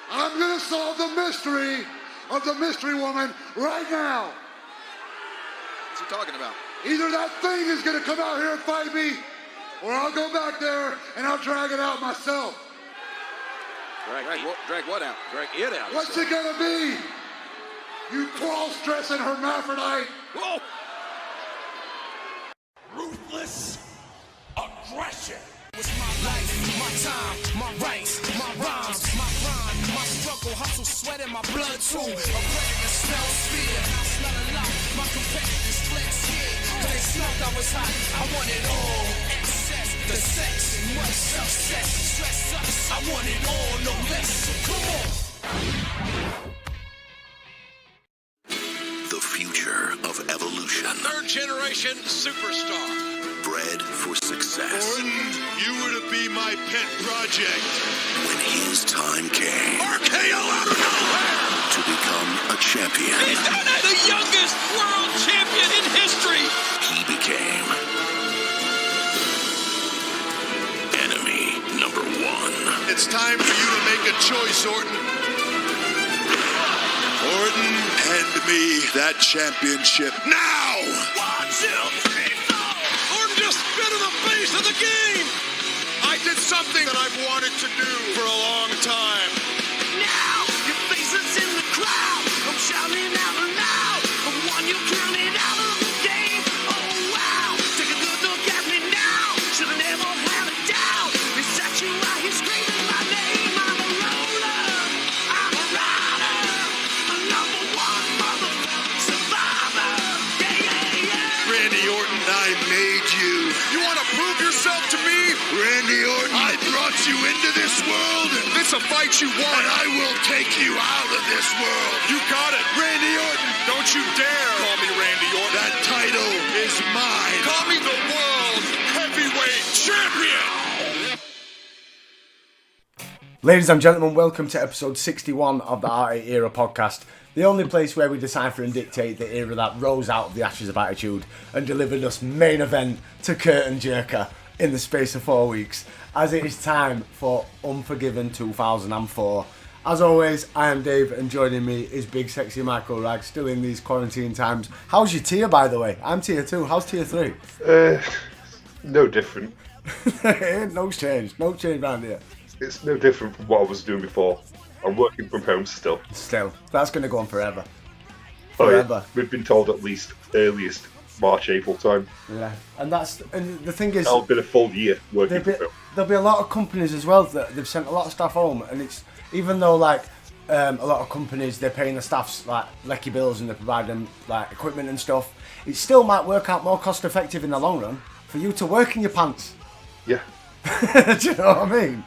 I'm going to solve the mystery of the mystery woman right now. What's he talking about? Either that thing is going to come out here and fight me, or I'll go back there and I'll drag it out myself. Drag what out? Drag it out. What's it going to be? You cross-dressing hermaphrodite. Whoa! Ruthless aggression. It's my life, my time, my rights, my rhymes, my grind, my struggle, hustle, sweat in my blood too. A predator smell fear, I smell a lot. My competitors flex here, cause they smelled I was hot. I want it all, excess, the sex, much success, stress us. I want it all, no less. So come on. The future of evolution. Third generation superstar. Bred for success. Orton, you were to be my pet project. When his time came RKO out of nowhere! to become a champion, He's done it! The youngest world champion in history! he became enemy number one. It's time for you to make a choice, Orton. Orton, hand me that championship now! 1, 2, 3, 4! Orton just spit in the face of the game! I did something that I've wanted to do for a long time. Now, your face is in the crowd. I'm shouting out loud. I want you counted out of the game. Oh wow, take a good look at me now. Should've never had a doubt. They set you out here screaming my name. I'm a roller, I'm a rider, a number one motherfucking survivor. Yeah. Randy Orton, I made you. You want to prove yourself to me? Randy Orton, I brought you into this world. This a fight you won. And I will take you out of this world. You got it. Randy Orton, don't you dare call me Randy Orton. That title is mine. Call me the World Heavyweight Champion. Ladies and gentlemen, welcome to episode 61 of the Arte Era podcast. The only place where we decipher and dictate the era that rose out of the ashes of attitude and delivered us main event to curtain jerker in the space of 4 weeks, as it is time for Unforgiven 2004. As always, I am Dave, and joining me is Big Sexy Michael Rag, still in these quarantine times. How's your tier, by the way? I'm tier 2. How's tier 3? No different. No change around here. It's no different from what I was doing before. I'm working from home still. Still, that's going to go on forever. Oh, yeah. Forever. We've been told at least earliest March, April time. Yeah, and the thing is, That'll be a full year working from home. There'll be a lot of companies as well that they've sent a lot of staff home, and it's even though like a lot of companies they're paying the staffs like lecky bills and they're providing like equipment and stuff, it still might work out more cost effective in the long run for you to work in your pants. Yeah. Do you know what I mean?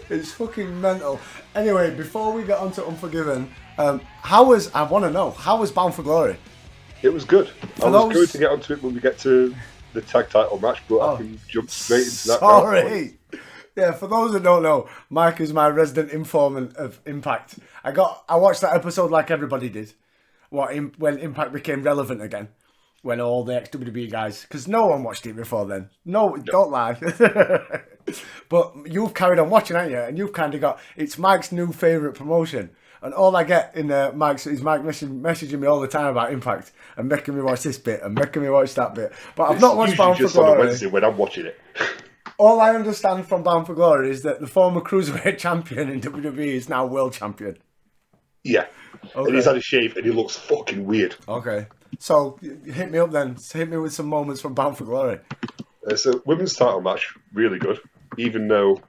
It's fucking mental. Anyway, before we get on to Unforgiven, how was Bound for Glory? It was good. I was going to get onto it when we get to the tag title match, but I can jump straight into that. Sorry. Yeah, for those that don't know, Mike is my resident informant of Impact. I watched that episode like everybody did, when Impact became relevant again, when all the ex-WWE guys, because no one watched it before then. No, don't lie. But you've carried on watching, haven't you? And you've kind of got, it's Mike's new favourite promotion. And all I get in Mike messaging me all the time about Impact and making me watch this bit and making me watch that bit. But I've not watched Bound for Glory. On a Wednesday when I'm watching it. All I understand from Bound for Glory is that the former Cruiserweight champion in WWE is now world champion. Yeah. Okay. And he's had a shave and he looks fucking weird. Okay. So, hit me up then. Hit me with some moments from Bound for Glory. So, women's title match, really good. Even though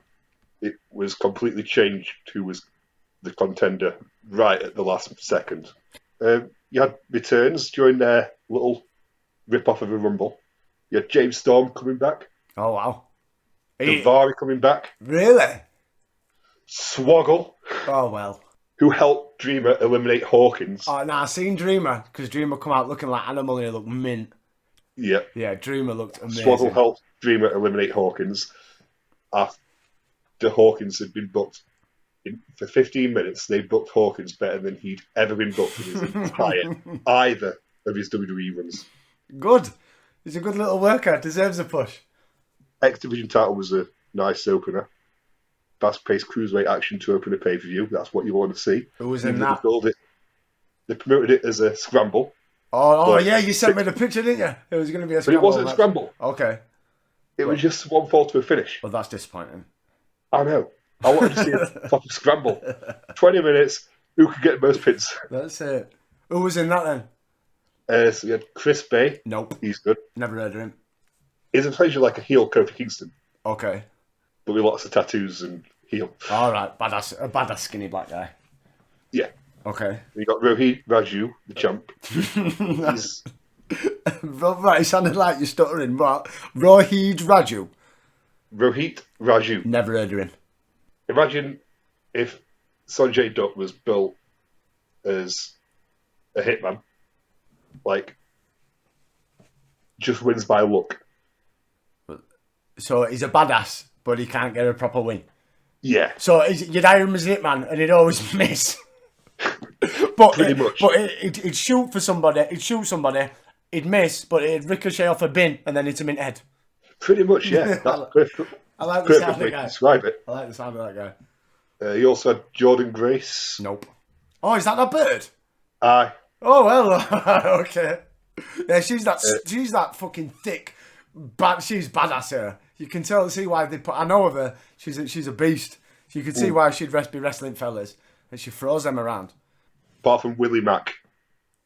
it was completely changed who was the contender right at the last second. You had returns during their little rip-off of a Rumble. You had James Storm coming back. Oh, wow. Daivari coming back. Really? Swoggle. Oh, well. Who helped Dreamer eliminate Hawkins. Oh, no, I've seen Dreamer, because Dreamer come out looking like Animal and he looked mint. Yeah. Yeah, Dreamer looked amazing. Swoggle helped Dreamer eliminate Hawkins after Hawkins had been booked. For 15 minutes, they booked Hawkins better than he'd ever been booked in his entire either of his WWE runs. Good. He's a good little worker. Deserves a push. X Division title was a nice opener. fast-paced cruiserweight action to open a pay-per-view. That's what you want to see. Who was Even in though that? They promoted it as a scramble. Oh yeah, you sent me the picture, didn't you? It was going to be a But scramble it wasn't a match. scramble. Okay. It was just one fall to a finish. Well, that's disappointing. I know. I wanted to see a proper scramble. 20 minutes. Who could get the most pins? That's it. Who was in that then? So you had Chris Bay. Nope. He's good. Never heard of him. He's essentially like a heel Kofi Kingston, Okay. but with lots of tattoos and heel. All right. A badass skinny black guy. Yeah. Okay. You got Rohit Raju, the champ. He's, Right, it sounded like you're stuttering. What? Rohit Raju. Rohit Raju. Never heard of him. Imagine if Sanjay Dutt was built as a hitman, like just wins by luck. So he's a badass, but he can't get a proper win. Yeah, So you'd hire him as a hitman, and he'd always miss. But pretty much. But he'd shoot for somebody. He'd shoot somebody. He'd miss, but it'd ricochet off a bin, and then hit him in the head. Pretty much, yeah. That's perfect. I like the Perfect sound of way that to guy. describe it. I like the sound of that guy. You also had Jordan Grace. Nope. Oh, is that bird? Aye. Oh well, okay. Yeah, she's that fucking thick, she's badass here. You can see why they put. I know of her. She's a beast. You can see why she'd be wrestling fellas, and she throws them around. Apart from Willie Mack.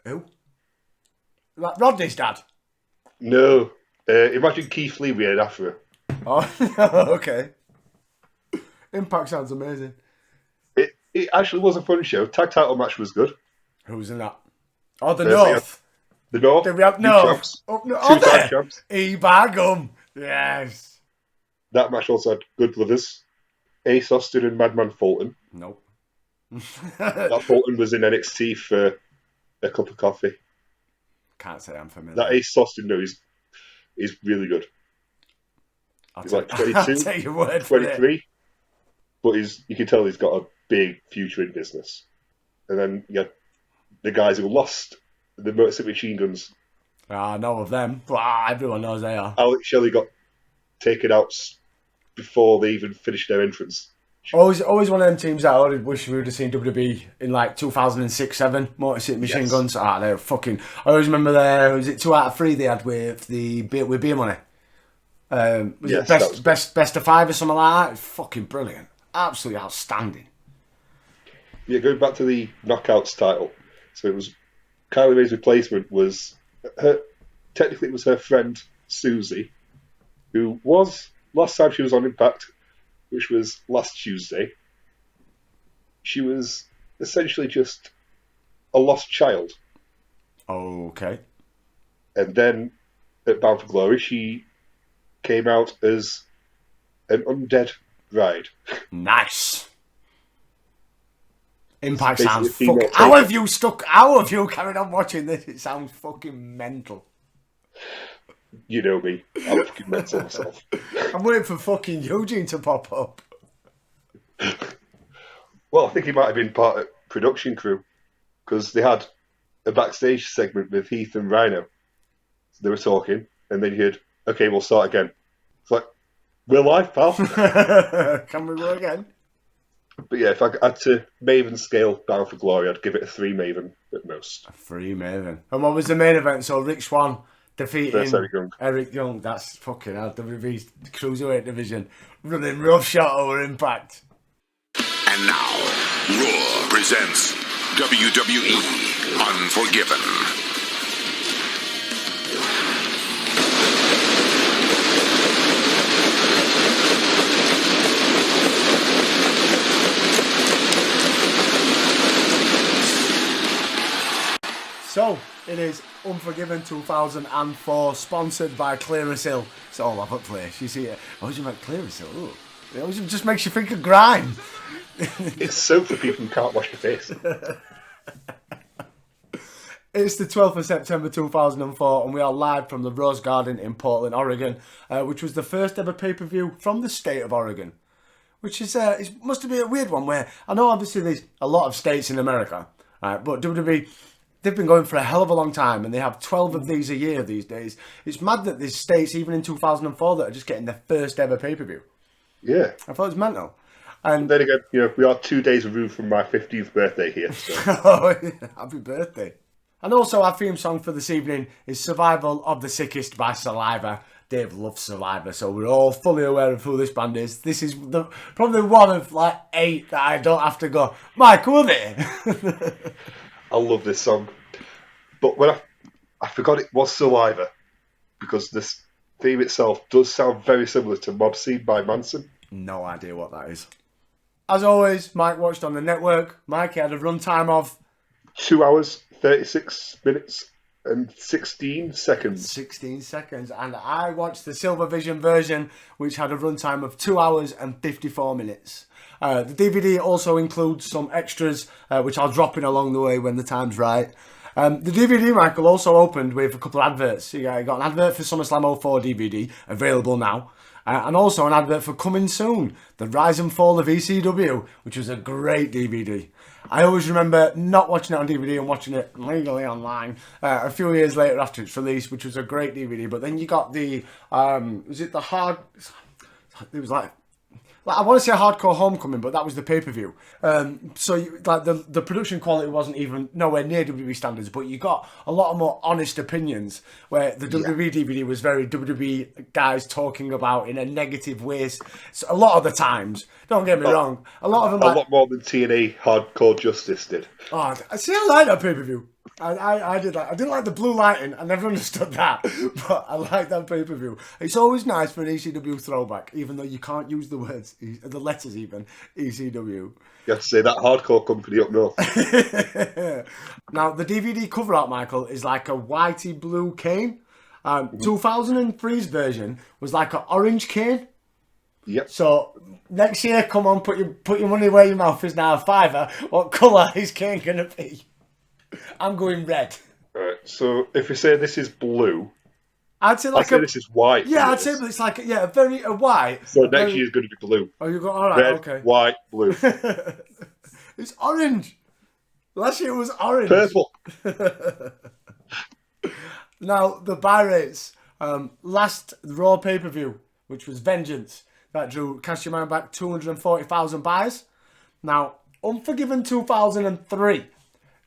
Who? Like Rodney's dad. No. Imagine Keith Lee we had after her. Oh, okay. Impact sounds amazing. It actually was a fun show. Tag title match was good. Who was in that? Oh, the Thursday. North. The North. Did we have new no? champs. Oh, no. Two-time there. champs. Ebagum. Yes. That match also had good brothers. Ace Austin and Madman Fulton. Nope. That Fulton was in NXT for a cup of coffee. Can't say I'm familiar. That Ace Austin, no, he's really good. He's like 22, I'll take your word for it. 23. But you can tell he's got a big future in business. And then you had the guys who lost the Motor City Machine Guns. I know of them, but everyone knows they are. Alex Shelley got taken out before they even finished their entrance. Always one of them teams that I would wish we would have seen WWE in like 2006-7 Motor City Machine Guns. They're fucking. I always remember was it 2 out of 3 they had with Beer Money. Was it best of 5 or something like that? It's fucking brilliant, absolutely outstanding. Yeah, going back to the Knockouts title. So it was Kylie Rae's replacement was technically it was her friend Susie, who was last time she was on Impact, which was last Tuesday. She was essentially just a lost child. Okay. And then at Bound for Glory, she came out as an undead bride. Nice. Impact Basically sounds a female fucking. taker. How have you carried on watching this? It sounds fucking mental. You know me. I'm fucking mental myself. I'm waiting for fucking Eugene to pop up. Well, I think he might have been part of production crew because they had a backstage segment with Heath and Rhino. So they were talking, and then you heard, "Okay, we'll start again." It's like, we're live, pal. Can we go again? But yeah, if I had to Maven scale Bound for Glory, I'd give it a 3 Maven at most. 3 Maven. And what was the main event? So Rick Swann defeating Versus Eric Young. That's fucking hell. WWE's Cruiserweight division running roughshod over Impact. And now, Raw presents WWE Unforgiven. So, it is Unforgiven 2004, sponsored by Clearasil. It's all over the place. You see it. I always remember Clearasil. Ooh. It always just makes you think of grime. It's soap for people who can't wash their face. It's the 12th of September 2004, and we are live from the Rose Garden in Portland, Oregon, which was the first ever pay-per-view from the state of Oregon. Which is, it must have been a weird one where, I know obviously there's a lot of states in America, but WWE, they've been going for a hell of a long time, and they have 12 of these a year these days. It's mad that there's states, even in 2004, that are just getting their first ever pay-per-view. Yeah. I thought it was mental. And then again, we are 2 days removed from my 50th birthday here. So. oh, happy birthday. And also our theme song for this evening is Survival of the Sickest by Saliva. Dave loves Saliva, so we're all fully aware of who this band is. This is probably one of like 8 that I don't have to go, Mike, who are they? I love this song. But when I forgot it was Saliva, because this theme itself does sound very similar to Mob Scene by Manson. No idea what that is. As always, Mike watched on the network. Mike had a runtime of 2 hours, 36 minutes, and 16 seconds. 16 seconds. And I watched the Silver Vision version, which had a runtime of 2 hours and 54 minutes. The DVD also includes some extras, which I'll drop in along the way when the time's right. The DVD, Michael, also opened with a couple of adverts. You got an advert for SummerSlam 04 DVD, available now. And also an advert for Coming Soon, The Rise and Fall of ECW, which was a great DVD. I always remember not watching it on DVD and watching it legally online a few years later after its release, which was a great DVD. But then you got the, was it the hard, it was like I want to say Hardcore Homecoming, but that was the pay-per-view. The production quality wasn't even nowhere near WWE standards, but you got a lot of more honest opinions, where the WWE DVD was very WWE guys talking about in a negative way. So a lot of the times, don't get me wrong, a lot of them... A lot more than TNA Hardcore Justice did. Oh, see, I like that pay-per-view. I did like. I didn't like the blue lighting. I never understood that, but I like that pay-per-view. It's always nice for an ECW throwback, even though you can't use the words, the letters even, ECW. You have to say that hardcore company up north. Now, the DVD cover art, Michael, is like a whitey blue cane. 2003's version was like an orange cane. Yep. So next year, come on, put your money where your mouth is now, $5. What colour is cane gonna be? I'm going red. Alright, so if you say this is blue, I'd say I'd say this is white. Yeah, I'd say it's like a white. So next year's going to be blue. Oh, you got all right. Red, Okay. white, blue. It's orange. Last year was orange. Purple. Now the buy rates. Last Raw pay-per-view, which was Vengeance, that drew, cast your mind back, 240,000 buys. Now Unforgiven 2003.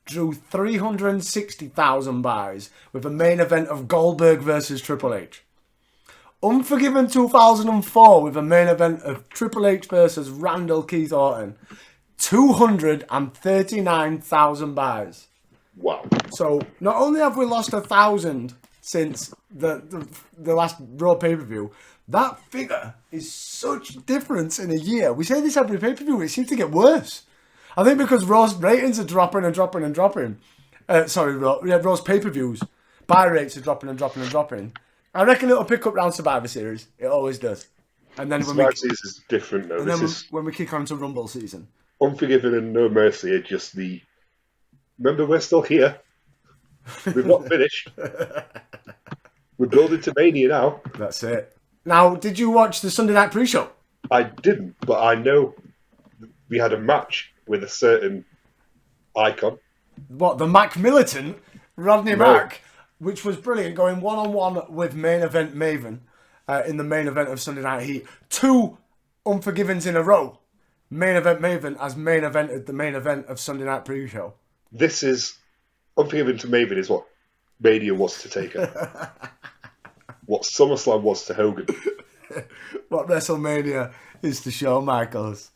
Drew 360,000 buys with a main event of Goldberg versus Triple H. Unforgiven 2004 with a main event of Triple H versus Randall Keith Orton. 239,000 buys. Wow. So not only have we lost 1,000 since the last Raw pay-per-view, that figure is such difference in a year. We say this every pay-per-view, it seems to get worse. I think because Raw's ratings are dropping and dropping and dropping. Raw's pay-per-views. Buy rates are dropping and dropping and dropping. I reckon it'll pick up round Survivor Series. It always does. And then Survivor Series is different though. When we kick on to Rumble season. Unforgiven and No Mercy are just the... Remember, we're still here. We've not finished. We're building to Mania now. That's it. Now, did you watch the Sunday Night Pre-Show? I didn't, but I know we had a match with a certain icon. What, the Mac Militant, Rodney Mack, which was brilliant, going one-on-one with main event Maven in the main event of Sunday Night Heat. 2 Unforgivens in a row. Main event Maven as main evented the main event of Sunday Night Pre-Show. This is... Unforgiven to Maven is what Mania was to Taker. What SummerSlam was to Hogan. What WrestleMania is to Shawn Michaels.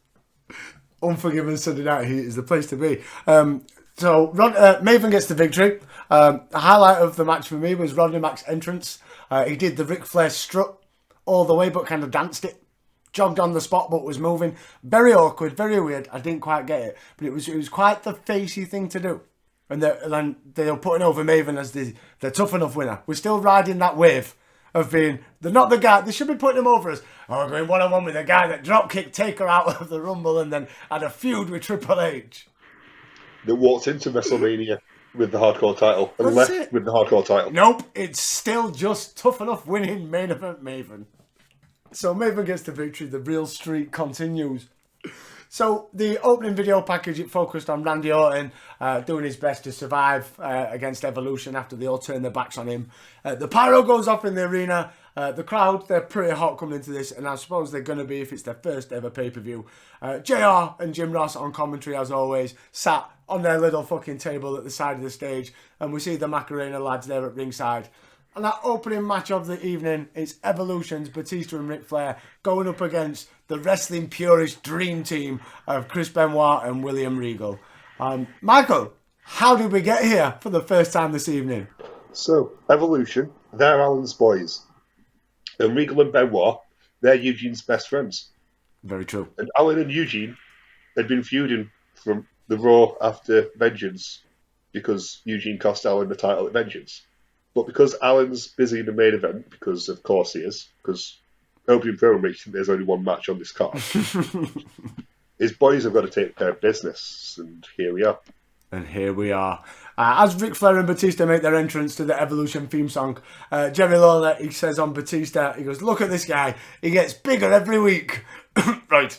Unforgiven Sunday Night Heat is the place to be. Maven gets the victory. The highlight of the match for me was Rodney Mack's entrance. He did the Ric Flair strut all the way, but kind of danced it. Jogged on the spot, but was moving. Very awkward, very weird. I didn't quite get it, but it was quite the facey thing to do. And then they were putting over Maven as the tough enough winner. We're still riding that wave of being, they're not the guy, they should be putting him over as, going one-on-one with the guy that dropkicked Taker out of the Rumble and then had a feud with Triple H. That walked into WrestleMania with the hardcore title and left with the hardcore title. Nope, it's still just tough enough winning main event Maven. So Maven gets the victory, the real streak continues. So the opening video package, it focused on Randy Orton doing his best to survive against Evolution after they all turned their backs on him. The pyro goes off in the arena. The crowd, they're pretty hot coming into this, and I suppose they're going to be if it's their first ever pay-per-view. JR and Jim Ross on commentary, as always, sat on their little fucking table at the side of the stage, and we see the Macarena lads there at ringside. And that opening match of the evening, it's Evolution's Batista and Ric Flair going up against the wrestling purist dream team of Chris Benoit and William Regal. Michael, how did we get here for the first time this evening? So, Evolution, they're Alan's boys. And Regal and Benoit, they're Eugene's best friends. Very true. And Alan and Eugene had been feuding from the Raw after Vengeance because Eugene cost Alan the title at Vengeance. But because Alan's busy in the main event, because of course he is, because opening promo there's only one match on this card, his boys have got to take care of business, and here we are. And here we are. As Ric Flair and Batista make their entrance to the Evolution theme song, Jerry Lawler, he says on Batista, he goes, "Look at this guy. He gets bigger every week." Right.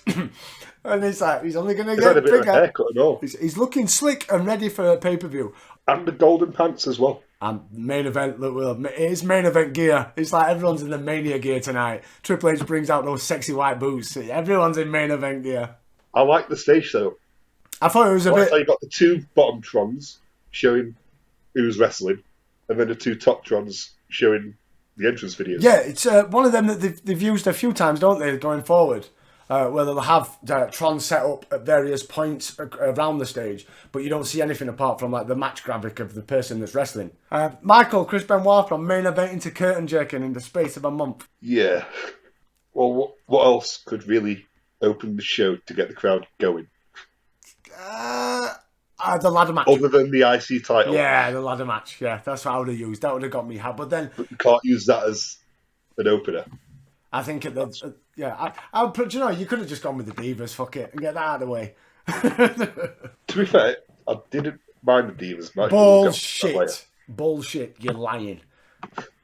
And it's like, he's only going to get had a bit bigger. Of a haircut and all. He's looking slick and ready for a pay-per-view. And the golden pants as well. And main event, look, it's main event gear. It's like everyone's in the Mania gear tonight. Triple H brings out those sexy white boots. Everyone's in main event gear. I like the stage though. I thought it was a bit... So you got the two bottom trons showing who's wrestling, and then the two top trons showing the entrance videos. Yeah, it's one of them that they've used a few times, don't they, going forward, where they'll have Tron set up at various points around the stage, but you don't see anything apart from like the match graphic of the person that's wrestling. Michael, Chris Benoit from main event into curtain jerking in the space of a month. Yeah. Well, what else could really open the show to get the crowd going? The ladder match. Other than the IC title. Yeah, the ladder match. Yeah, that's what I would have used. That would have got me hot. But then... But you can't use that as an opener. I think I would, you could have just gone with the Divas, fuck it, and get that out of the way. To be fair, I didn't mind the Divas match. Bullshit, you're lying.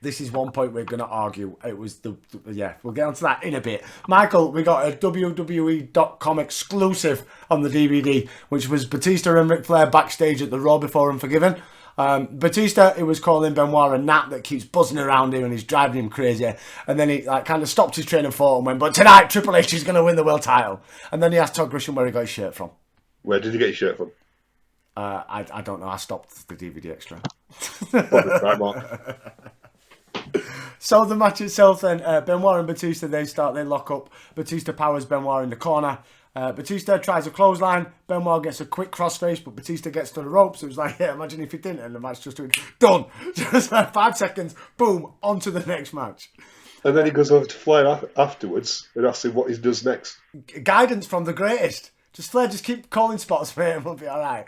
This is one point we're going to argue. It was we'll get onto that in a bit. Michael, we got a WWE.com exclusive on the DVD, which was Batista and Ric Flair backstage at the Raw before Unforgiven. Batista, it was calling Benoit a gnat that keeps buzzing around him and he's driving him crazy. And then he kind of stopped his train of thought and went, "But tonight, Triple H is going to win the world title." And then he asked Todd Grisham where he got his shirt from. Where did he get his shirt from? I don't know. I stopped the DVD extra. Right, Mark. So the match itself then, Benoit and Batista, they lock up. Batista powers Benoit in the corner. Batista tries a clothesline. Benoit gets a quick crossface, but Batista gets to the ropes. It was like, yeah, imagine if he didn't. And the match just went, done. Just like 5 seconds, boom, on to the next match. And then he goes over to Flair afterwards and asks him what he does next. Guidance from the greatest. Flair, just keep calling spots, mate, and we'll be all right.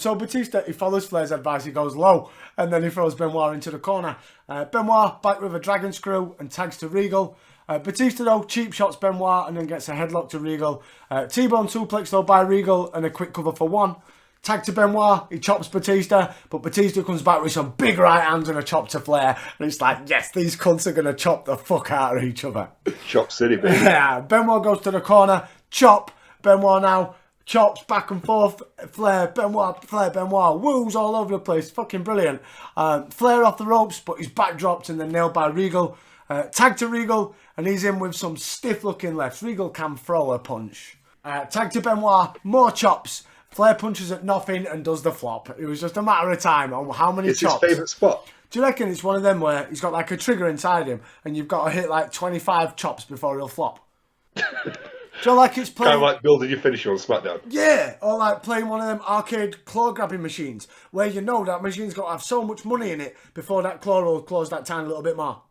So Batista, he follows Flair's advice. He goes low, and then he throws Benoit into the corner. Benoit back with a dragon screw and tags to Regal. Batista, though, cheap shots Benoit and then gets a headlock to Regal. T-bone suplex, though, by Regal and a quick cover for one. Tag to Benoit, he chops Batista, but Batista comes back with some big right hands and a chop to Flair. And it's like, yes, these cunts are going to chop the fuck out of each other. Chop City, baby. Yeah, Benoit goes to the corner, chop. Benoit now chops back and forth. Flair, Benoit, woos all over the place. Fucking brilliant. Flair off the ropes, but he's back dropped and then nailed by Regal. Tag to Regal, and he's in with some stiff looking lefts. Regal can throw a punch. Tag to Benoit, more chops. Flair punches at nothing and does the flop. It was just a matter of time on how many chops. It's his favourite spot. Do you reckon it's one of them where he's got like a trigger inside him and you've got to hit like 25 chops before he'll flop? Do you like it's playing... Kind of like building your finisher on SmackDown. Yeah, or like playing one of them arcade claw grabbing machines where you know that machine's got to have so much money in it before that claw will close that tiny little bit more.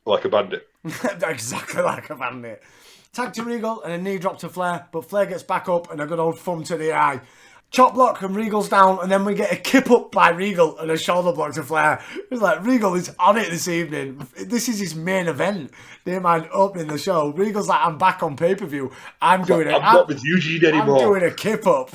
Like a bandit. Exactly like a bandit. Tag to Regal and a knee drop to Flair, but Flair gets back up and a good old thumb to the eye. Chop block and Regal's down, and then we get a kip up by Regal and a shoulder block to Flair. It's like, Regal is on it this evening. This is his main event. Near mind opening the show. Regal's like, I'm back on pay-per-view. I'm not with Eugene anymore. I'm doing a kip up.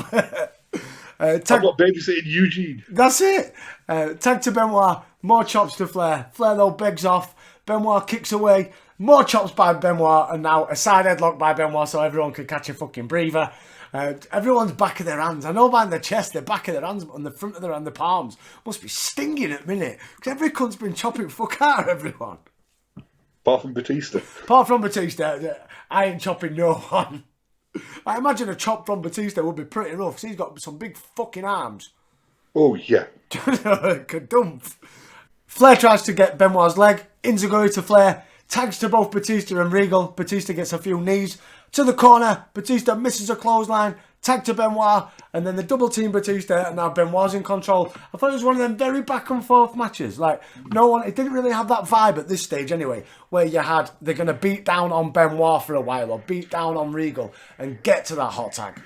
I'm not babysitting Eugene. That's it. Tag to Benoit. More chops to Flair. Flair, though, begs off. Benoit kicks away. More chops by Benoit, and now a side headlock by Benoit so everyone can catch a fucking breather. Everyone's back of their hands. I know behind their chest, their back of their hands, but on the front of their hand, the palms must be stinging at the minute. Because every cunt's been chopping fuck out of everyone. Apart from Batista. Apart from Batista, I ain't chopping no one. I imagine a chop from Batista would be pretty rough, because he's got some big fucking arms. Oh, yeah. Kadumph. Flair tries to get Benoit's leg. Enziguri to Flair. Tags to both Batista and Regal. Batista gets a few knees. To the corner. Batista misses a clothesline. Tag to Benoit. And then the double team Batista. And now Benoit's in control. I thought it was one of them very back and forth matches. Like, no one... It didn't really have that vibe at this stage anyway. Where you had... They're going to beat down on Benoit for a while. Or beat down on Regal. And get to that hot tag.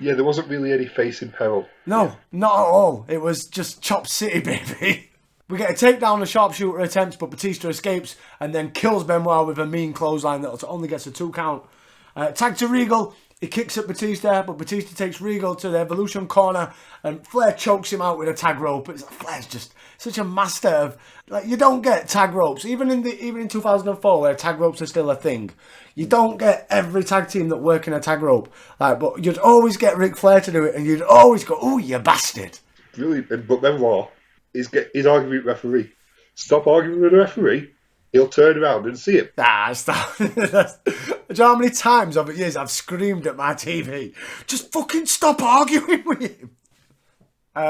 Yeah, there wasn't really any face in peril. No, not at all. It was just Chop City, baby. We get a takedown of sharpshooter attempts, but Batista escapes and then kills Benoit with a mean clothesline that only gets a 2 count. Tag to Regal. He kicks at Batista, but Batista takes Regal to the Evolution corner and Flair chokes him out with a tag rope. It's like Flair's just such a master of... Like, you don't get tag ropes, even in 2004 where tag ropes are still a thing. You don't get every tag team that work in a tag rope. Like, but you'd always get Ric Flair to do it and you'd always go, "Oh, you bastard." Really, but Benoit is arguing with the referee. Stop arguing with the referee. He'll turn around and see it. Stop. Do you know how many times over the years I've screamed at my TV? Just fucking stop arguing with him.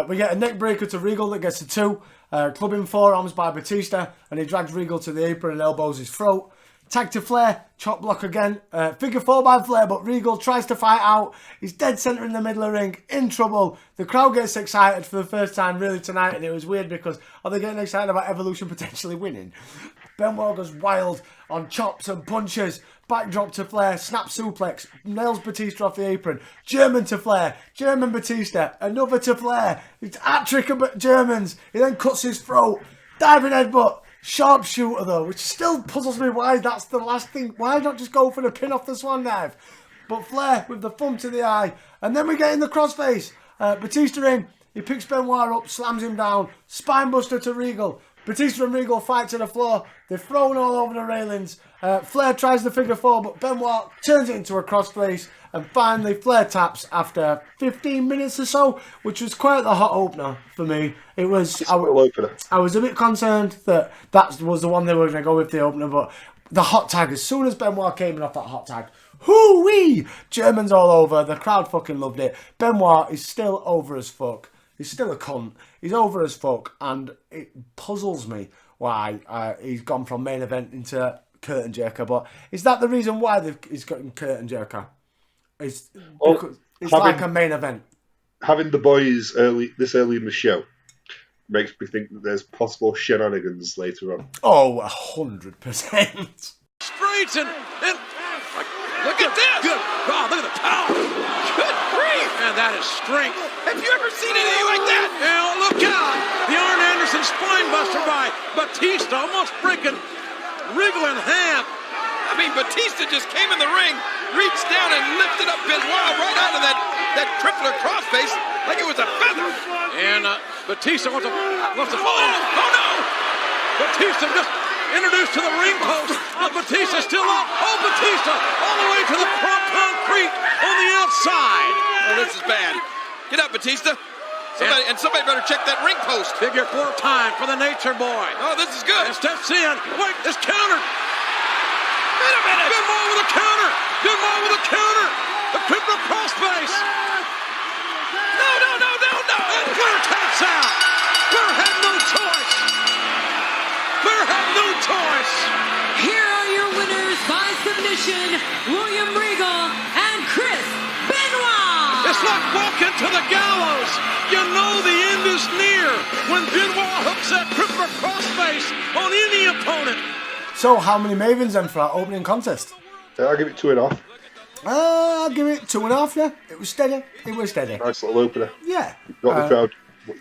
We get a neck breaker to Regal that gets a 2. Clubbing forearms by Batista, and he drags Regal to the apron and elbows his throat. Tag to Flair, chop block again. Figure 4 by Flair, but Regal tries to fight out. He's dead centre in the middle of the ring, in trouble. The crowd gets excited for the first time really tonight, and it was weird because are they getting excited about Evolution potentially winning? Benoit goes wild on chops and punches. Backdrop to Flair, snap suplex, nails Batista off the apron. German to Flair, German Batista, another to Flair. It's hat-trick of Germans. He then cuts his throat. Diving headbutt. Sharpshooter though, which still puzzles me why that's the last thing. Why not just go for the pin off the swan dive? But Flair with the thumb to the eye. And then we get in the crossface. Batista in. He picks Benoit up, slams him down. Spinebuster to Regal. Batista and Regal fight to the floor. They're thrown all over the railings. Flair tries the figure 4, but Benoit turns it into a crossface. And finally, Flair taps after 15 minutes or so, which was quite the hot opener for me. It was. I was a bit concerned that was the one they were going to go with the opener, but the hot tag, as soon as Benoit came in off that hot tag, hoo-wee! Germans all over. The crowd fucking loved it. Benoit is still over as fuck. He's still a cunt. He's over as fuck, and it puzzles me why he's gone from main event into curtain jerker. But is that the reason why he's gotten curtain jerker? It's like a main event. Having the boys this early in the show makes me think that there's possible shenanigans later on. Oh, 100%. Straight and look at this! Good. Oh, look at the power! Good grief! And that is strength. Have you ever seen anything like that? Now look out! The Arn Anderson spinebuster by Batista, almost breaking Regal in half. I mean, Batista just came in the ring, reached down and lifted up Benoit right out of that crippler crossface like it was a feather. And Batista wants to fall. Oh no! Batista just introduced to the ring post. Batista still up. Oh, Batista all the way to the concrete on the outside. Oh, this is bad. Get up, Batista. Somebody better check that ring post. Figure 4 time for the Nature Boy. Oh, this is good. And steps in. Wait, it's countered. Wait a minute. Benoit with a counter. Benoit with a counter. The crippler crossface. No. And Flair taps out. Flair had no choice. Flair had no choice. Here are your winners by submission, William Regal and Chris Benoit. It's like walking to the gallows. You know the end is near when Benoit hooks that crippler crossface on any opponent. So, how many Mavens then for our opening contest? I'll give it 2.5. I'll give it 2.5, yeah. It was steady. Nice little opener. Yeah. Got the crowd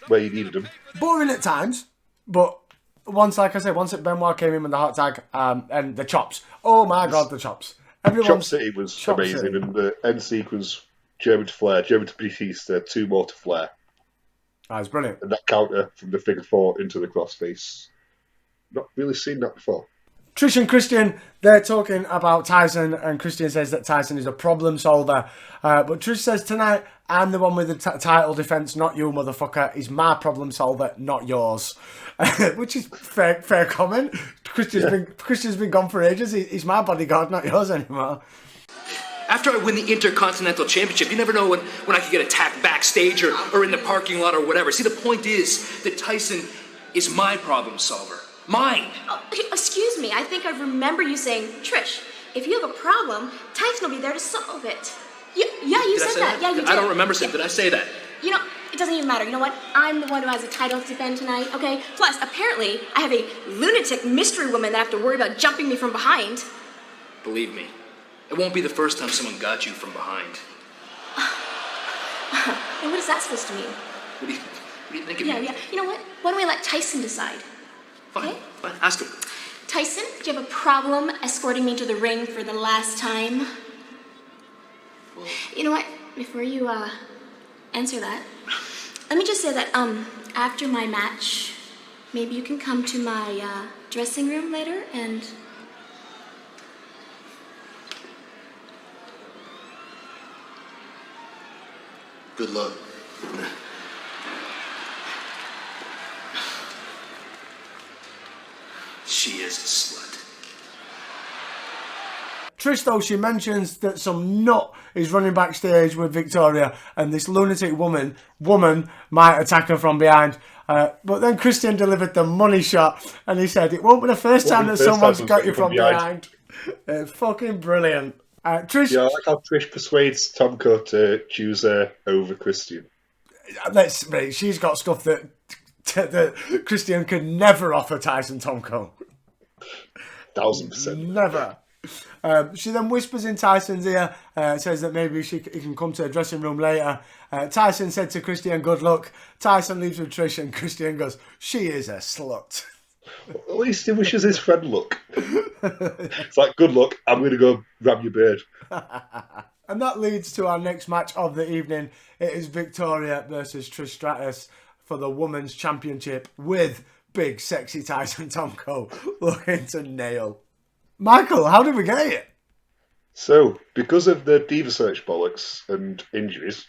where you needed them. Boring at times, but once Benoit came in with the hot tag and the chops. Oh my God, the chops. Chop City was amazing, and the end sequence, German to Flair, German to Batista, 2 more to Flair. That was brilliant. And that counter from the figure 4 into the crossface. Not really seen that before. Trish and Christian, they're talking about Tyson, and Christian says that Tyson is a problem solver. But Trish says, tonight, I'm the one with the title defense, not you, motherfucker. He's my problem solver, not yours. Which is fair comment. Christian's been gone for ages. He's my bodyguard, not yours anymore. After I win the Intercontinental Championship, you never know when I could get attacked backstage or in the parking lot or whatever. See, the point is that Tyson is my problem solver. Mine. Oh, excuse me, I think I remember you saying, Trish, if you have a problem, Tyson will be there to solve it. Yeah, you said that. Yeah, you did. I don't remember saying, did I say that? You know, it doesn't even matter. You know what? I'm the one who has a title to defend tonight, okay? Plus, apparently, I have a lunatic mystery woman that I have to worry about jumping me from behind. Believe me, it won't be the first time someone got you from behind. And what is that supposed to mean? What do you think it means? Yeah. You know what? Why don't we let Tyson decide? Fine, Okay? fine, ask him. Tyson, do you have a problem escorting me to the ring for the last time? Well, You know what? Before you answer that, let me just say that after my match, maybe you can come to my dressing room later and Good luck. she is a slut. Trish, though, she mentions that some nut is running backstage with Victoria, and this lunatic woman might attack her from behind. But then Christian delivered the money shot, and he said, it won't be the first time that someone's got you from behind. It's fucking brilliant. Trish, Yeah, I like how Trish persuades Tomko to choose her over Christian. she's got stuff that Christian could never offer Tyson Tomko. 1000%. Never. She then whispers in Tyson's ear, says that maybe he can come to a dressing room later. Tyson said to Christian, good luck. Tyson leaves with Trish, and Christian goes, she is a slut. At least he wishes his friend luck. It's like, good luck, I'm going to go grab your bird. And that leads to our next match of the evening. It is Victoria versus Trish Stratus for the Women's Championship, with big sexy Tyson Tomko looking to nail. Michael, how did we get it? So, because of the Diva Search bollocks and injuries,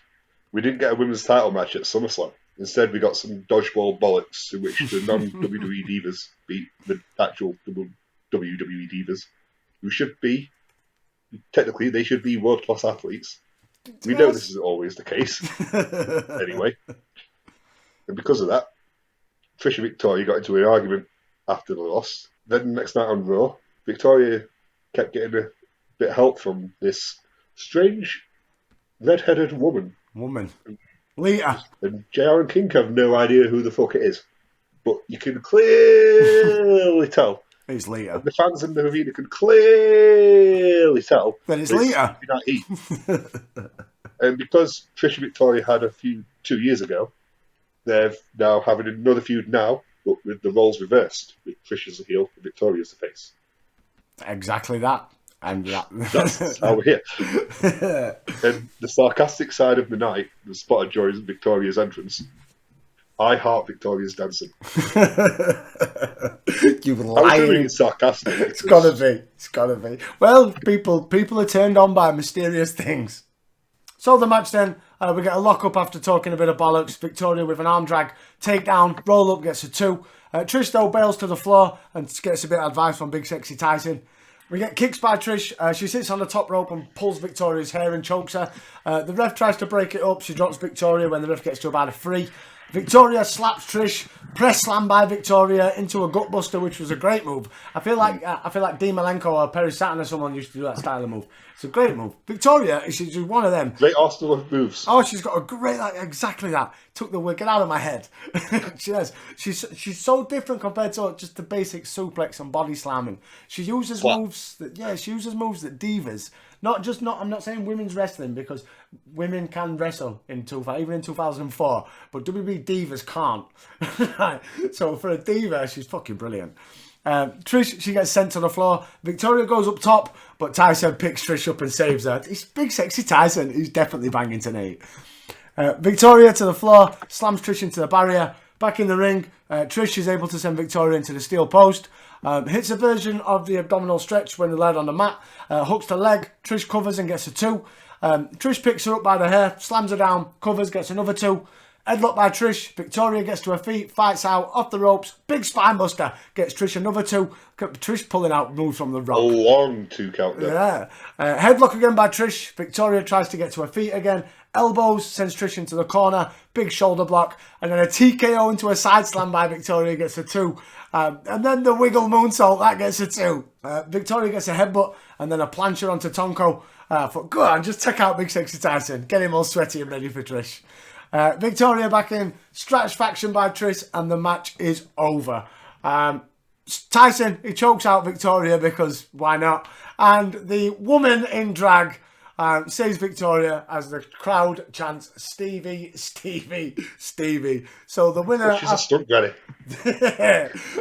we didn't get a women's title match at SummerSlam. Instead, we got some dodgeball bollocks in which the non-WWE Divas beat the actual WWE Divas, who should be, technically, they should be world-class athletes. We know this is always the case. Anyway. And because of that, Trish and Victoria got into an argument after the loss. Then the next night on Raw, Victoria kept getting a bit of help from this strange red-headed woman. Lita. And JR and King have no idea who the fuck it is. But you can clearly tell. It's Lita. And the fans in the arena can clearly tell. That it's Lita. And because Trish and Victoria had a feud 2 years ago, they're now having another feud now, but with the roles reversed. With Trish as the heel and Victoria as the face. Exactly that. And that's how we're here. And the sarcastic side of the night was spotted during Victoria's entrance. I heart Victoria's dancing. You lying. lying. I'm assuming it's sarcastic. It's gotta be. Well, people are turned on by mysterious things. So the match then, we get a lock up after talking a bit of bollocks. Victoria with an arm drag, takedown, roll up, gets a 2. Trish though bails to the floor and gets a bit of advice from Big Sexy Tyson. We get kicks by Trish. She sits on the top rope and pulls Victoria's hair and chokes her. The ref tries to break it up. She drops Victoria when the ref gets to about a 3. Victoria slaps Trish. Press slam by Victoria into a gutbuster, which was a great move. I feel like Dean Malenko or Perry Saturn or someone used to do that style of move. It's a great move. Victoria, she's one of them. Great arsenal of moves. Oh, she's got a great, exactly that. Took the wicked out of my head. She does. She's so different compared to just the basic suplex and body slamming. She uses moves that divas. I'm not saying women's wrestling, because women can wrestle even in 2004, but WWE divas can't. Right. So for a diva, she's fucking brilliant. Trish, she gets sent to the floor. Victoria goes up top, but Tyson picks Trish up and saves her. It's Big Sexy Tyson, who's definitely banging tonight. Victoria to the floor, slams Trish into the barrier. Back in the ring, Trish is able to send Victoria into the steel post. Hits a version of the abdominal stretch when they're laid on the mat. Hooks the leg. Trish covers and gets a 2. Trish picks her up by the hair, slams her down, covers, gets another 2. Headlock by Trish. Victoria gets to her feet, fights out, off the ropes. Big spine buster. Gets Trish another 2. Trish pulling out moves from the Rock. A long 2 count there. Yeah. Headlock again by Trish. Victoria tries to get to her feet again. Elbows, sends Trish into the corner. Big shoulder block. And then a TKO into a side slam by Victoria, gets a 2. And then the wiggle moonsault, that gets a 2. Victoria gets a headbutt and then a plancher onto Tonko. Go on, just take out Big Sexy Tyson. Get him all sweaty and ready for Trish. Victoria back in, Stratisfaction by Trish, and the match is over. Tyson, he chokes out Victoria because why not? And the woman in drag saves Victoria as the crowd chants Stevie, Stevie, Stevie. So the winner... She's a stunt granny.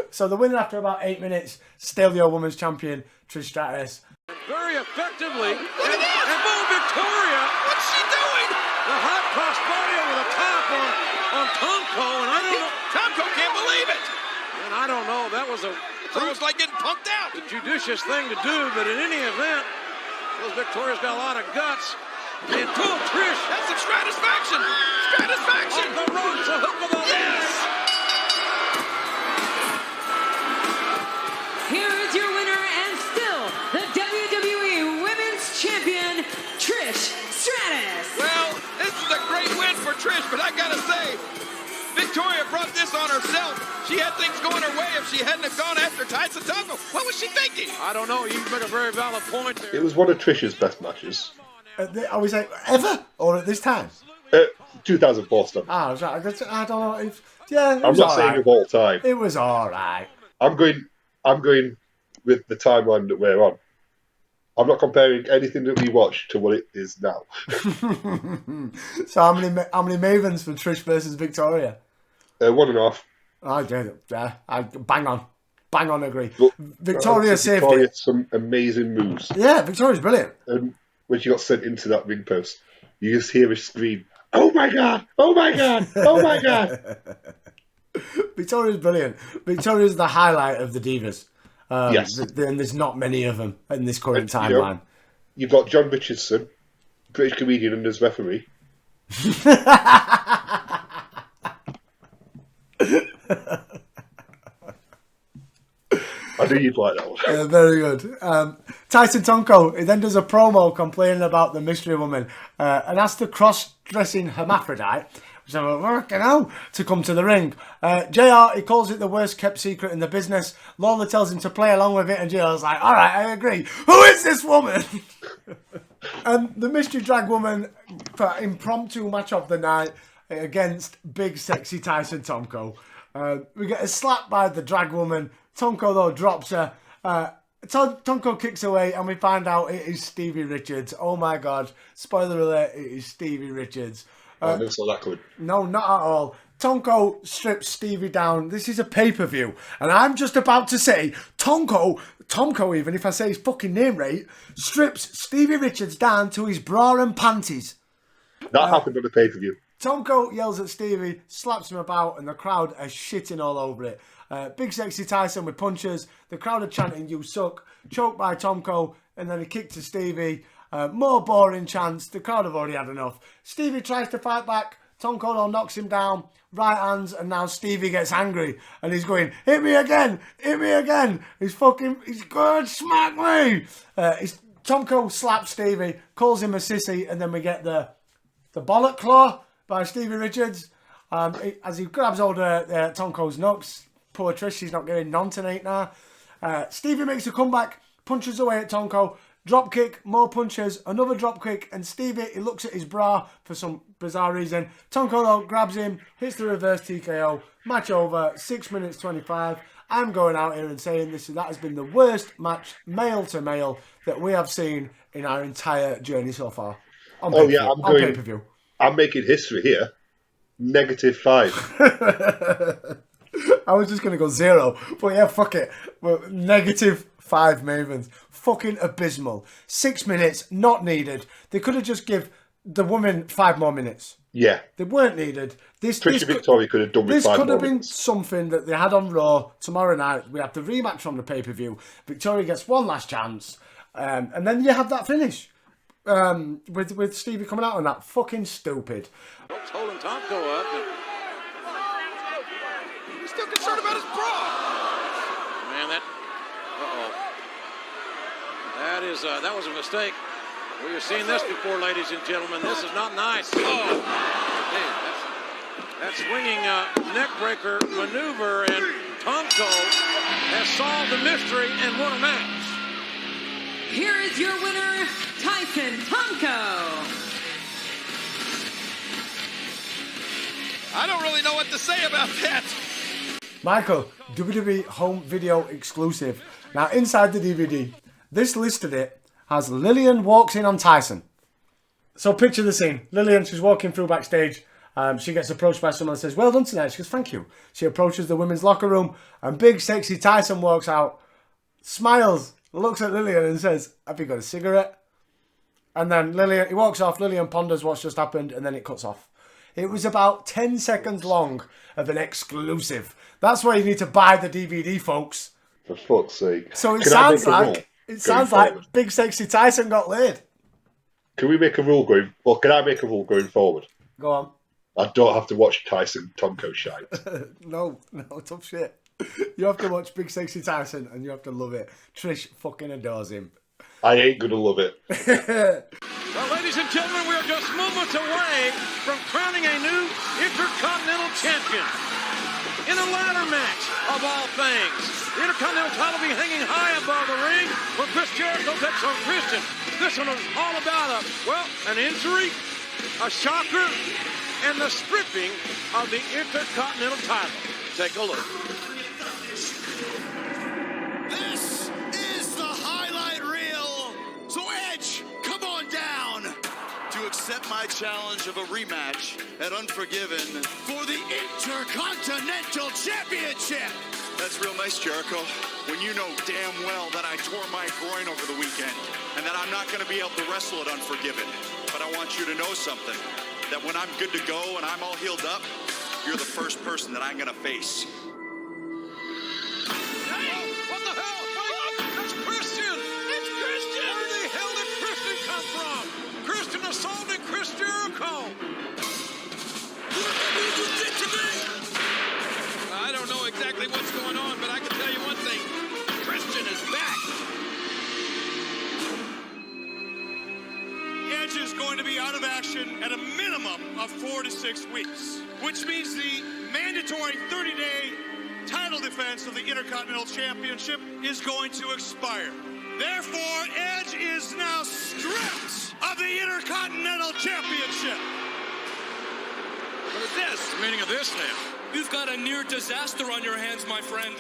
So the winner after about 8 minutes, still your women's champion, Trish Stratus. Very effectively. And boom, Victoria. What's she doing? The hot cross body over the top on Tonko, and I don't know. Tonko can't believe it. And I don't know. That was like getting punked out. A judicious thing to do, but in any event, Victoria's got a lot of guts. And boom, Trish. That's some Stratisfaction. Stratisfaction. Off the ropes, a hook of the yes. Here is your winner and still the WWE Women's Champion, Trish Stratus. Well, this is a great win for Trish, but I gotta say, Victoria brought this on herself. She had things going her way if she hadn't have gone after Tyson Tonko. What was she thinking? I don't know. You make a very valid point there. It was one of Trish's best matches. I was like, ever? Or at this time? 2004 stuff. I don't know. I'm not saying of all time. It was alright. I'm going with the timeline that we're on. I'm not comparing anything that we watched to what it is now. So how many Mavens for Trish versus Victoria? 1.5. I did it. Yeah, I bang on agree. But, Victoria saved Victoria it. Some amazing moves. Yeah, Victoria's brilliant. And when she got sent into that ring post, you just hear her scream, "Oh my god! Oh my god! Oh my god!" Victoria's brilliant. Victoria's the highlight of the Divas. Yes. And there's not many of them in this current timeline. You've got John Richardson, British comedian and as referee. I knew you'd like that one. Very good. Tyson Tonko, he then does a promo complaining about the mystery woman and asks the cross-dressing hermaphrodite, which I'm working out, to come to the ring. JR, he calls it the worst kept secret in the business. Lawler tells him to play along with it, and JR's like, all right, I agree. Who is this woman? And the mystery drag woman for impromptu match of the night against Big Sexy Tyson Tonko. We get a slap by the drag woman. Tonko, though, drops her. Tonko kicks away, and we find out it is Stevie Richards. Oh, my God. Spoiler alert, it is Stevie Richards. I never saw that coming. No, not at all. Tonko strips Stevie down. This is a pay-per-view. And I'm just about to say, Tonko, even if I say his fucking name right, strips Stevie Richards down to his bra and panties. That happened on the pay-per-view. Tonko yells at Stevie, slaps him about, and the crowd are shitting all over it. Big Sexy Tyson with punches. The crowd are chanting, "You suck." Choked by Tonko, and then a kick to Stevie. More boring chants. The crowd have already had enough. Stevie tries to fight back. Tonko knocks him down. Right hands, and now Stevie gets angry. And he's going, hit me again. Hit me again. He's good. Smack me. Tonko slaps Stevie, calls him a sissy, and then we get the bollock claw by Stevie Richards. As he grabs hold of Tonko's nuts. Poor Trish, she's not getting none tonight now. Stevie makes a comeback, punches away at Tonko. Drop kick, more punches, another drop kick, and Stevie, he looks at his bra for some bizarre reason. Tonko, though, grabs him, hits the reverse TKO. Match over, 6 minutes 25. I'm going out here and saying that has been the worst match, male to male, that we have seen in our entire journey so far. On pay-per-view. I'm making history here. -5. I was just going to go 0, but yeah, fuck it. Well, -5 Mavens. Fucking abysmal. 6 minutes, not needed. They could have just give the woman 5 more minutes. Yeah. They weren't needed. Trish and Victoria could have done with 5 This could more have been minutes. something that they had on Raw tomorrow night. We have the rematch from the pay-per-view. Victoria gets one last chance. And then you have that finish. With Stevie coming out on that. Fucking stupid. Folks holding Tomko up. And he's still concerned about his bra. Man, that... Uh-oh. That was a mistake. We have seen this before, ladies and gentlemen. This is not nice. Oh, hey, that swinging neck breaker maneuver, and Tomko has solved the mystery and won a match. Here is your winner, Tyson Tomko. I don't really know what to say about that. Michael, WWE home video exclusive. Now, inside the DVD, this listed it as Lillian walks in on Tyson. So picture the scene. Lillian, she's walking through backstage. She gets approached by someone and says, well done tonight. She goes, thank you. She approaches the women's locker room and big sexy Tyson walks out, smiles, looks at Lillian and says, have you got a cigarette? And then he walks off. Lillian ponders what's just happened and then it cuts off. It was about 10 seconds long of an exclusive. That's why you need to buy the DVD, folks. For fuck's sake. So it sounds like Big Sexy Tyson got laid. Can we make a rule going... Well, can I make a rule going forward? Go on. I don't have to watch Tyson Tomko shite. No, tough shit. You have to watch Big Sexy Tyson and you have to love it. Trish fucking adores him. I ain't gonna love it. Well, ladies and gentlemen, we are just moments away from crowning a new Intercontinental Champion. In a ladder match, of all things. The Intercontinental title will be hanging high above the ring for Chris Jericho takes on Christian. This one is all about an injury, a shocker, and the stripping of the Intercontinental title. Take a look. This is the highlight reel. So Edge, come on down to accept my challenge of a rematch at Unforgiven for the Intercontinental Championship. That's real nice, Jericho, when you know damn well that I tore my groin over the weekend and that I'm not going to be able to wrestle at Unforgiven. But I want you to know something, that when I'm good to go and I'm all healed up, you're the first person that I'm going to face. Hey, what the hell? Wait, that's Christian! It's Christian! Where the hell did Christian come from? Christian assaulting Chris Jericho! What you did to me? I don't know exactly what's going on, but I can tell you one thing. Christian is back! Edge is going to be out of action at a minimum of 4 to 6 weeks, which means the mandatory 30-day title defense of the Intercontinental Championship is going to expire. Therefore, Edge is now stripped of the Intercontinental Championship. What is this? The meaning of this now? You've got a near disaster on your hands, my friend.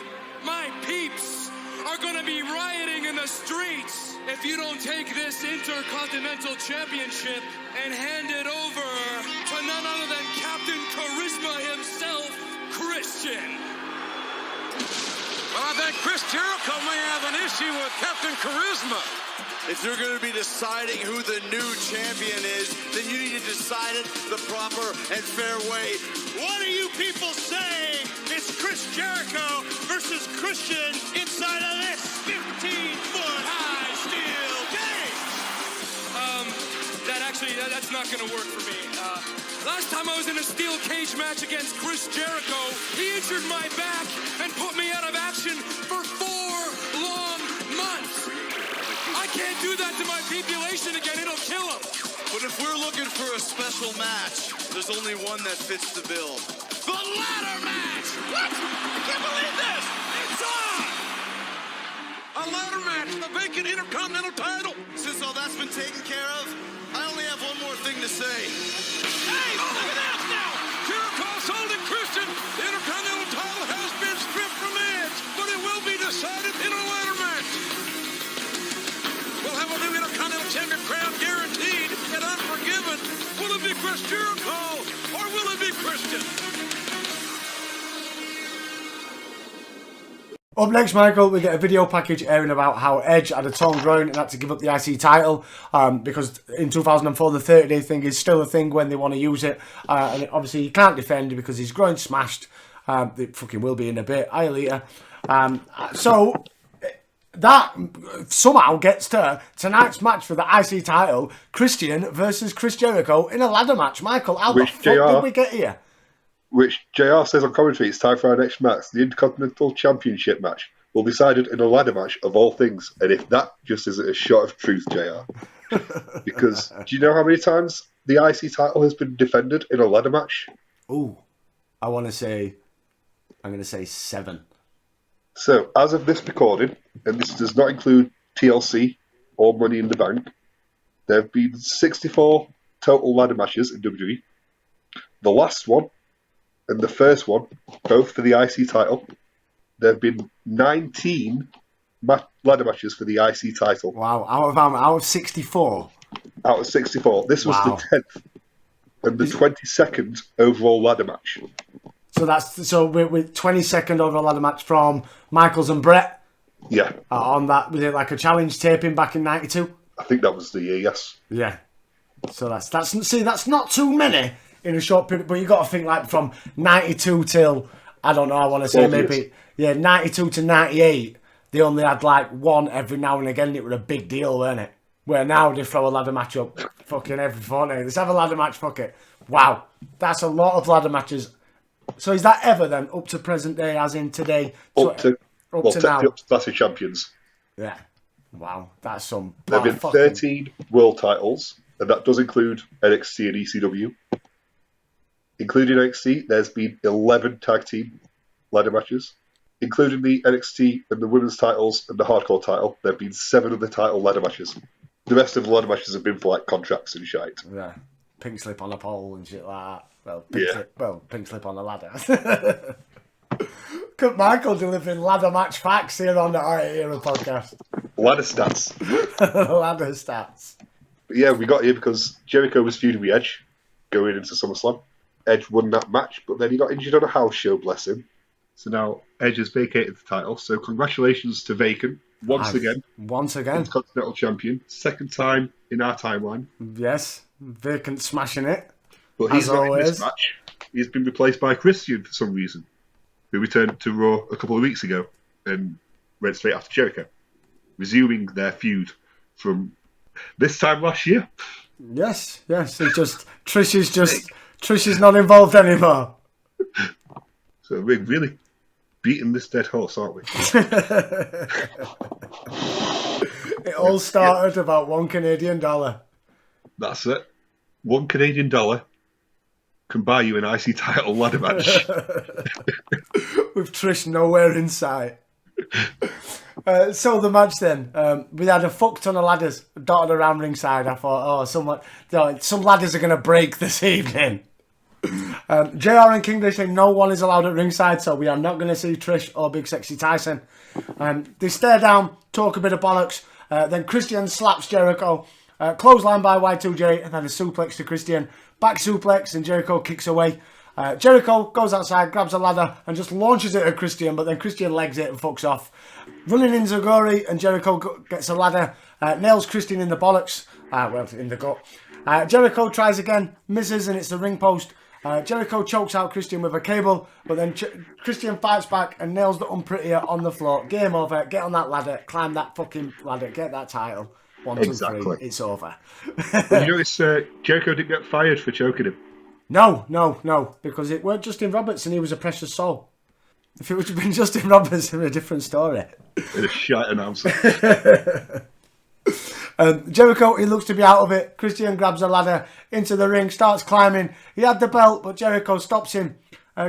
My peeps are going to be rioting in the streets if you don't take this Intercontinental Championship and hand it over to none other than Captain Charisma himself, Christian. Well, I think Chris Jericho may have an issue with Captain Charisma. If you're going to be deciding who the new champion is, then you need to decide it the proper and fair way. What do you people say? It's Chris Jericho versus Christian inside of this 15-foot high steel cage. That's not going to work for me. Last time I was in a steel cage match against Chris Jericho, he injured my back and put me out of action for 4 long months. I can't do that to my population again. It'll kill him. But if we're looking for a special match, there's only one that fits the bill. The ladder match! What? I can't believe this! It's on! A ladder match, the vacant Intercontinental title. Since all that's been taken care of, I only have one more thing to say. Hey, look at that now! Jericho assaulted Christian. The Intercontinental title has been stripped from Edge, but it will be decided in a ladder match. We'll have a new Intercontinental Champion crown guaranteed at Unforgiven. Will it be Chris Jericho or will it be Christian? Up next, Michael, we get a video package airing about how Edge had a torn groin and had to give up the IC title because in 2004 the 30-day thing is still a thing when they want to use it. And obviously he can't defend because his groin smashed. It fucking will be in a bit. Later. So that somehow gets to tonight's match for the IC title, Christian versus Chris Jericho in a ladder match. Michael, how the fuck did we get here? Which JR says on commentary, it's time for our next match. The Intercontinental Championship match will be decided in a ladder match of all things. And if that just isn't a shot of truth, JR. Because do you know how many times the IC title has been defended in a ladder match? Ooh, I'm going to say 7. So, as of this recording, and this does not include TLC or Money in the Bank, there have been 64 total ladder matches in WWE. The last one and the first one, both for the IC title, there have been 19 ladder matches for the IC title. Wow, out of 64? Out of 64. This was the 10th and the 22nd overall ladder match. So we're 22nd overall ladder match from Michaels and Brett. Yeah. On that, was it like a challenge taping back in '92? I think that was the year, yes. Yeah. So that's not too many in a short period, but you got to think like from 92 till, I don't know, I want to say maybe, 92 to 98, they only had like one every now and again. It was a big deal, weren't it? Where now they throw a ladder match up fucking every fortnight. Let's have a ladder match, fuck it. Wow. That's a lot of ladder matches. So is that ever then, up to present day, as in today? Up to now. Up to Classic Champions. Yeah. Wow. That's some... There have been 13 world titles, and that does include NXT and ECW. Including NXT, there's been 11 tag team ladder matches. Including the NXT and the women's titles and the hardcore title, there have been 7 of the title ladder matches. The rest of the ladder matches have been for like contracts and shite. Yeah. Pink slip on a pole and shit like that. Pink slip on a ladder. Look at Michael delivering ladder match facts here on the Art Era podcast. Ladder stats. Ladder stats. But yeah, we got here because Jericho was feuding with Edge going into SummerSlam. Edge won that match, but then he got injured on a house show, bless him. So now Edge has vacated the title. So congratulations to Vacant once again. Intercontinental Champion. Second time in our timeline. Yes, Vacant smashing it. But he's not in this match. He's been replaced by Christian for some reason, who returned to Raw a couple of weeks ago and went straight after Jericho, resuming their feud from this time last year. Yes. It's Trish is not involved anymore. So we're really beating this dead horse, aren't we? It all started about $1 Canadian. That's it. $1 Canadian can buy you an IC title ladder match. With Trish nowhere in sight. So the match then, we had a fuck ton of ladders dotted around ringside. I thought, some ladders are going to break this evening. JR and King, they say no one is allowed at ringside, so we are not going to see Trish or Big Sexy Tyson. They stare down, talk a bit of bollocks, then Christian slaps Jericho, clothesline by Y2J, and then a suplex to Christian, back suplex, and Jericho kicks away. Jericho goes outside, grabs a ladder, and just launches it at Christian, but then Christian legs it and fucks off. Running in Zagori, and Jericho gets a ladder, nails Christian in the bollocks, in the gut. Jericho tries again, misses, and it's the ring post. Jericho chokes out Christian with a cable, but then Christian fights back and nails the unprettier on the floor. Game over. Get on that ladder, climb that fucking ladder, get that title. 1, 2, 3, it's over. You notice Jericho didn't get fired for choking him? No, because it weren't Justin Roberts and he was a precious soul. If it would have been Justin Roberts, it would be a different story. It's a shite announcer. Jericho, he looks to be out of it. Christian grabs a ladder into the ring, starts climbing. He had the belt, but Jericho stops him.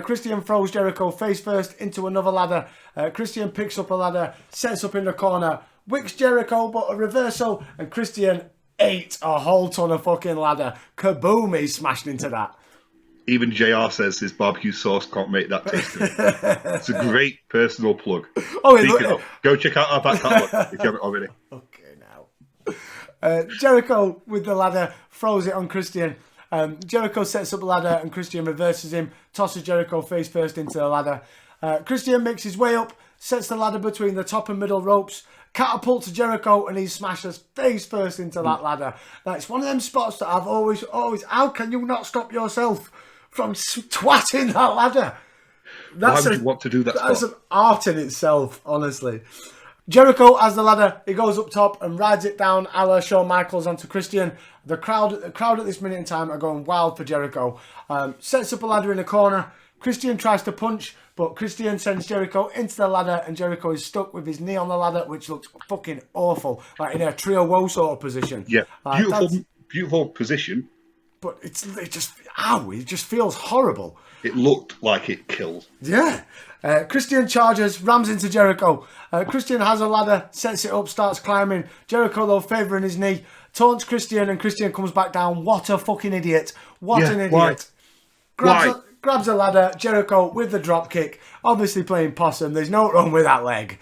Christian throws Jericho face first into another ladder. Christian picks up a ladder, sets up in the corner, wicks Jericho, but a reversal, and Christian ate a whole ton of fucking ladder. Kaboom, he smashed into that. Even JR says his barbecue sauce can't make that tasty. It's a great personal plug. Go check out our back catalog if you haven't already. Okay, now. Jericho with the ladder throws it on Christian. Jericho sets up the ladder and Christian reverses him, tosses Jericho face first into the ladder. Christian makes his way up, sets the ladder between the top and middle ropes, catapults Jericho, and he smashes face first into that ladder. Now, it's one of them spots that I've always, how can you not stop yourself from twatting that ladder? Why would you want to do that That's spot? an art in itself, honestly. Jericho has the ladder. He goes up top and rides it down a la Shawn Michaels onto Christian. The crowd at this minute in time are going wild for Jericho. Sets up a ladder in the corner. Christian tries to punch, but Christian sends Jericho into the ladder, and Jericho is stuck with his knee on the ladder, which looks fucking awful, like in a trio woe sort of position. Yeah, beautiful position. But it just feels horrible. It looked like it killed. Yeah. Christian charges, rams into Jericho. Christian has a ladder, sets it up, starts climbing. Jericho, though, favouring his knee, taunts Christian, and Christian comes back down. What a fucking idiot. What an idiot. Grabs a ladder, Jericho with the drop kick. Obviously playing possum. There's no wrong with that leg.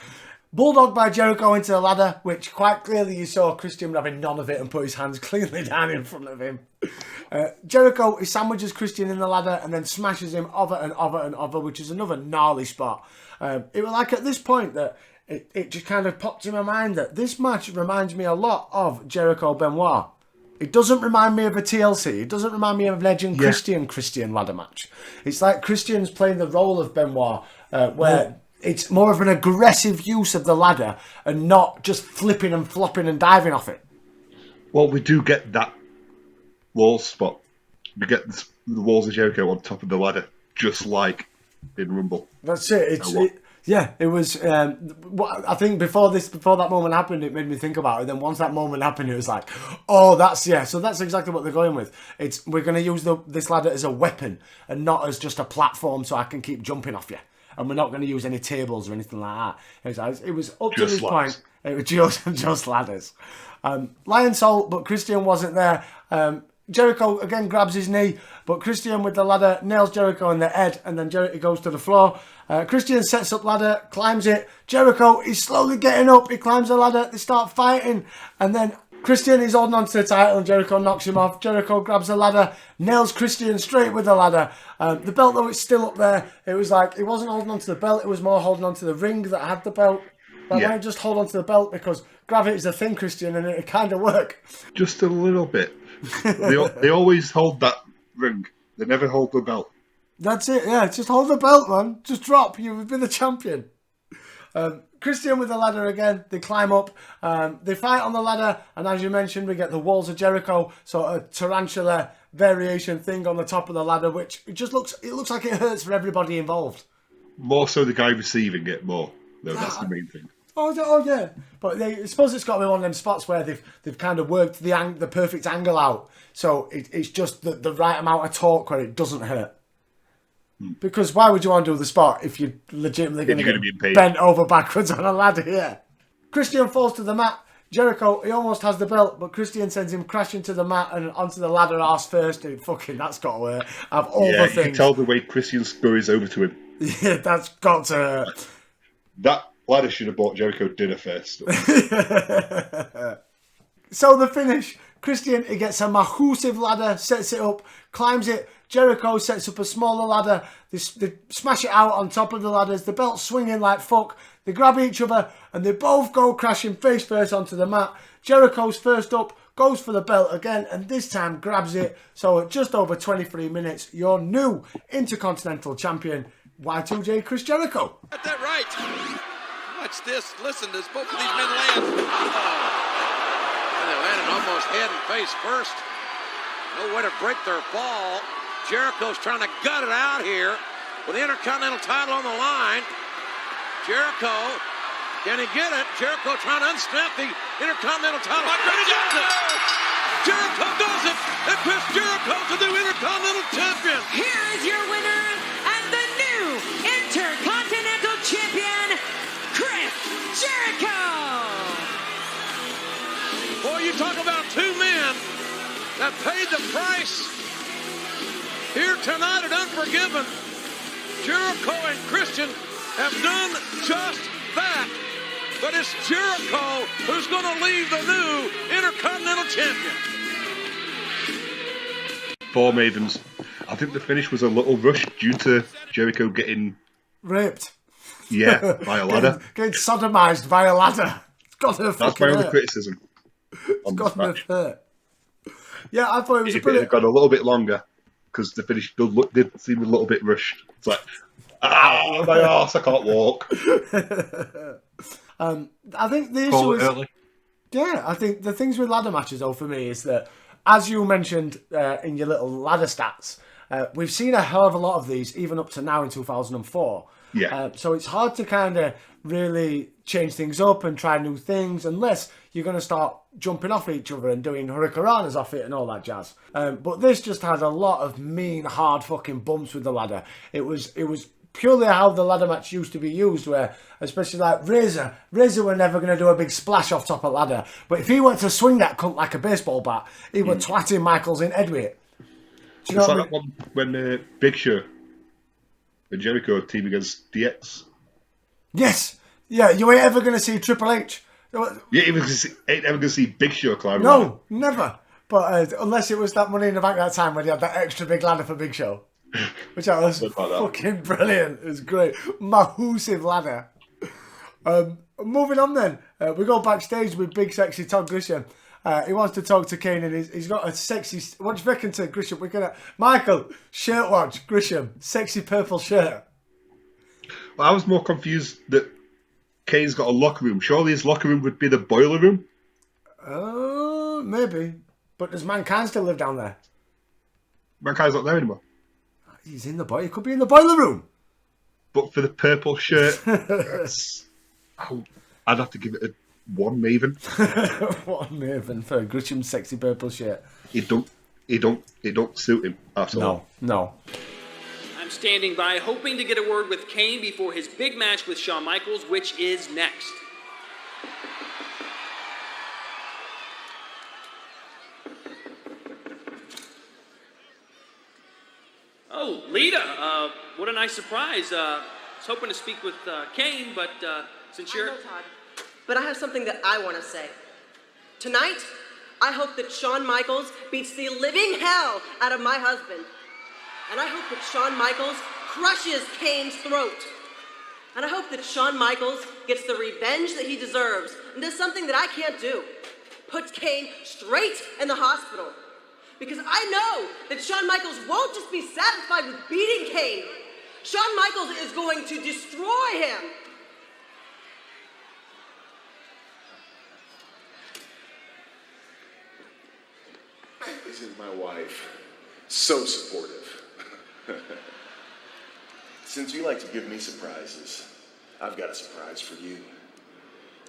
Bulldog by Jericho into the ladder, which quite clearly you saw Christian having none of it and put his hands cleanly down in front of him. Jericho, he sandwiches Christian in the ladder and then smashes him over and over and over, which is another gnarly spot. It was like at this point that it just kind of popped in my mind that this match reminds me a lot of Jericho Benoit. It doesn't remind me of a TLC. It doesn't remind me of an Edge and Christian ladder match. It's like Christian's playing the role of Benoit, where it's more of an aggressive use of the ladder and not just flipping and flopping and diving off it. Well, we do get that wall spot. We get the walls of Jericho on top of the ladder, just like in Rumble. That's it. It was. I think before that moment happened, it made me think about it. Then once that moment happened, it was like, oh, So that's exactly what they're going with. We're going to use this ladder as a weapon and not as just a platform, so I can keep jumping off you. And we're not going to use any tables or anything like that. It was up to this point. It was just ladders. Lion Soul, but Christian wasn't there. Jericho again grabs his knee, but Christian with the ladder nails Jericho in the head, and then Jericho goes to the floor. Christian sets up ladder, climbs it. Jericho is slowly getting up. He climbs the ladder. They start fighting, and then Christian is holding on to the title, and Jericho knocks him off. Jericho grabs the ladder, nails Christian straight with the ladder. The belt, though, it's still up there. It was like he wasn't holding on to the belt. It was more holding on to the ring that had the belt. Why don't just hold on to the belt, because gravity is a thing, Christian, and it kind of work. Just a little bit. They always hold that ring. They never hold the belt. That's it, yeah. Just hold the belt, man. Just drop. You've been the champion. Christian with the ladder again. They climb up. They fight on the ladder. And as you mentioned, we get the walls of Jericho. So a tarantula variation thing on the top of the ladder, which it looks like it hurts for everybody involved. More so the guy receiving it more. No, that's the main thing. Oh yeah, but I suppose it's got to be one of them spots where they've kind of worked the perfect angle out, so it's just the right amount of torque where it doesn't hurt. Because why would you want to do the spot if you're legitimately going to be bent over backwards on a ladder? Yeah. Christian falls to the mat. Jericho, he almost has the belt, but Christian sends him crashing to the mat and onto the ladder arse first. Dude, fucking, that's got to hurt. I've You can tell the way Christian scurries over to him. Yeah, that's got to hurt. That ladder should have bought Jericho dinner first. So the finish, Christian, he gets a massive ladder, sets it up, climbs it. Jericho sets up a smaller ladder. They smash it out on top of the ladders. The belt's swinging like fuck. They grab each other and they both go crashing face first onto the mat. Jericho's first up, goes for the belt again, and this time grabs it. So at just over 23 minutes, your new Intercontinental Champion, Y2J Chris Jericho. Got that right. Watch this. Listen as both of these men land. And they landed almost head and face first. No way to break their fall. Jericho's trying to gut it out here with the Intercontinental title on the line. Jericho, can he get it? Jericho trying to unsnap the Intercontinental title. He does it! Jericho does it! And Chris Jericho's the new Intercontinental Champion. Here is your winner and the new Intercontinental Champion, Chris Jericho. Boy, you talk about two men that paid the price here tonight at Unforgiven. Jericho and Christian have done just that. But it's Jericho who's going to leave the new Intercontinental Champion. Four maidens. I think the finish was a little rushed due to Jericho getting raped. Yeah, by a ladder. Getting sodomised by a ladder. It's got to That's fucking my only hurt. criticism. It's got to hurt. Yeah, I thought it was If it had gone a little bit longer, because the finish did seem a little bit rushed. It's like, my arse, I can't walk. I think the Call issue it is... early. Yeah, I think the things with ladder matches, though, for me, is that, as you mentioned in your little ladder stats, we've seen a hell of a lot of these, even up to now in 2004. Yeah. So it's hard to kind of really change things up and try new things, unless you're going to start jumping off each other and doing hurricanranas off it and all that jazz. But this just had a lot of mean, hard fucking bumps with the ladder. It was purely how the ladder match used to be used, where, especially like Razor were never going to do a big splash off top of ladder, but if he were to swing that cunt like a baseball bat, he were twatting Michaels in head with it. Do you know It's what like that one when Big Show and Jericho team against DX. Yes! Yeah, you ain't ever going to see Triple H. Yeah, ain't ever going to see Big Show climb. No, never. But unless it was that Money in the Bank that time when he had that extra big ladder for Big Show. Which I was fucking brilliant. It was great. Massive ladder. Moving on then. We go backstage with big sexy Todd Grisham. He wants to talk to Kane and he's got a sexy... What do you reckon to Grisham? We're gonna... Michael, shirt watch, Grisham. Sexy purple shirt. Well, I was more confused that Kane's got a locker room. Surely his locker room would be the boiler room? Maybe. But does Mankind still live down there? Mankind's not there anymore. He's in the boiler. He could be in the boiler room. But for the purple shirt, I'd have to give it a 1 Maven. 1 Maven for Grisham's sexy purple shirt. It don't suit him at all. No. I'm standing by, hoping to get a word with Kane before his big match with Shawn Michaels, which is next. Oh, Lita, what a nice surprise. I was hoping to speak with Kane, but since you're... I know, Todd, but I have something that I want to say. Tonight, I hope that Shawn Michaels beats the living hell out of my husband. And I hope that Shawn Michaels crushes Kane's throat. And I hope that Shawn Michaels gets the revenge that he deserves and does something that I can't do. Puts Kane straight in the hospital. Because I know that Shawn Michaels won't just be satisfied with beating Kane. Shawn Michaels is going to destroy him. Isn't my wife so supportive? Since you like to give me surprises, I've got a surprise for you.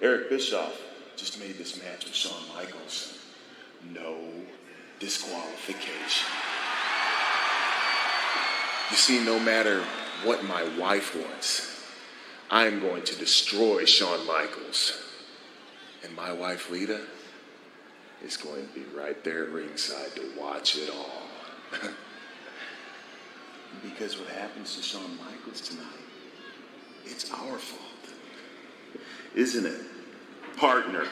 Eric Bischoff just made this match with Shawn Michaels. No disqualification. You see, no matter what my wife wants, I'm going to destroy Shawn Michaels. And my wife, Lita, is going to be right there at ringside to watch it all. Because what happens to Shawn Michaels tonight, it's our fault. Isn't it, partner?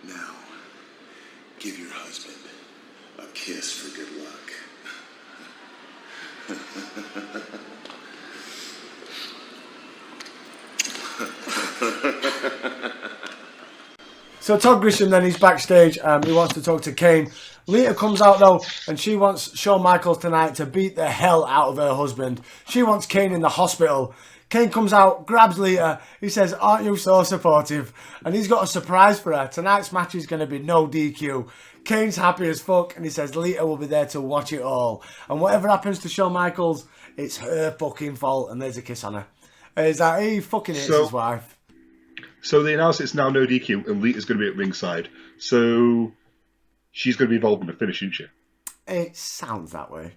Now, give your husband a kiss for good luck. So Todd Grisham then, he's backstage. He wants to talk to Kane. Lita comes out though, and she wants Shawn Michaels tonight to beat the hell out of her husband. She wants Kane in the hospital. Kane comes out, grabs Lita. He says, "Aren't you so supportive?" And he's got a surprise for her. Tonight's match is going to be no DQ. Kane's happy as fuck, and he says Lita will be there to watch it all. And whatever happens to Shawn Michaels, it's her fucking fault. And there's a kiss on her. Is that he fucking hates his wife? So they announce it's now no DQ, and Lita's going to be at ringside. So she's going to be involved in the finish, isn't she? It sounds that way.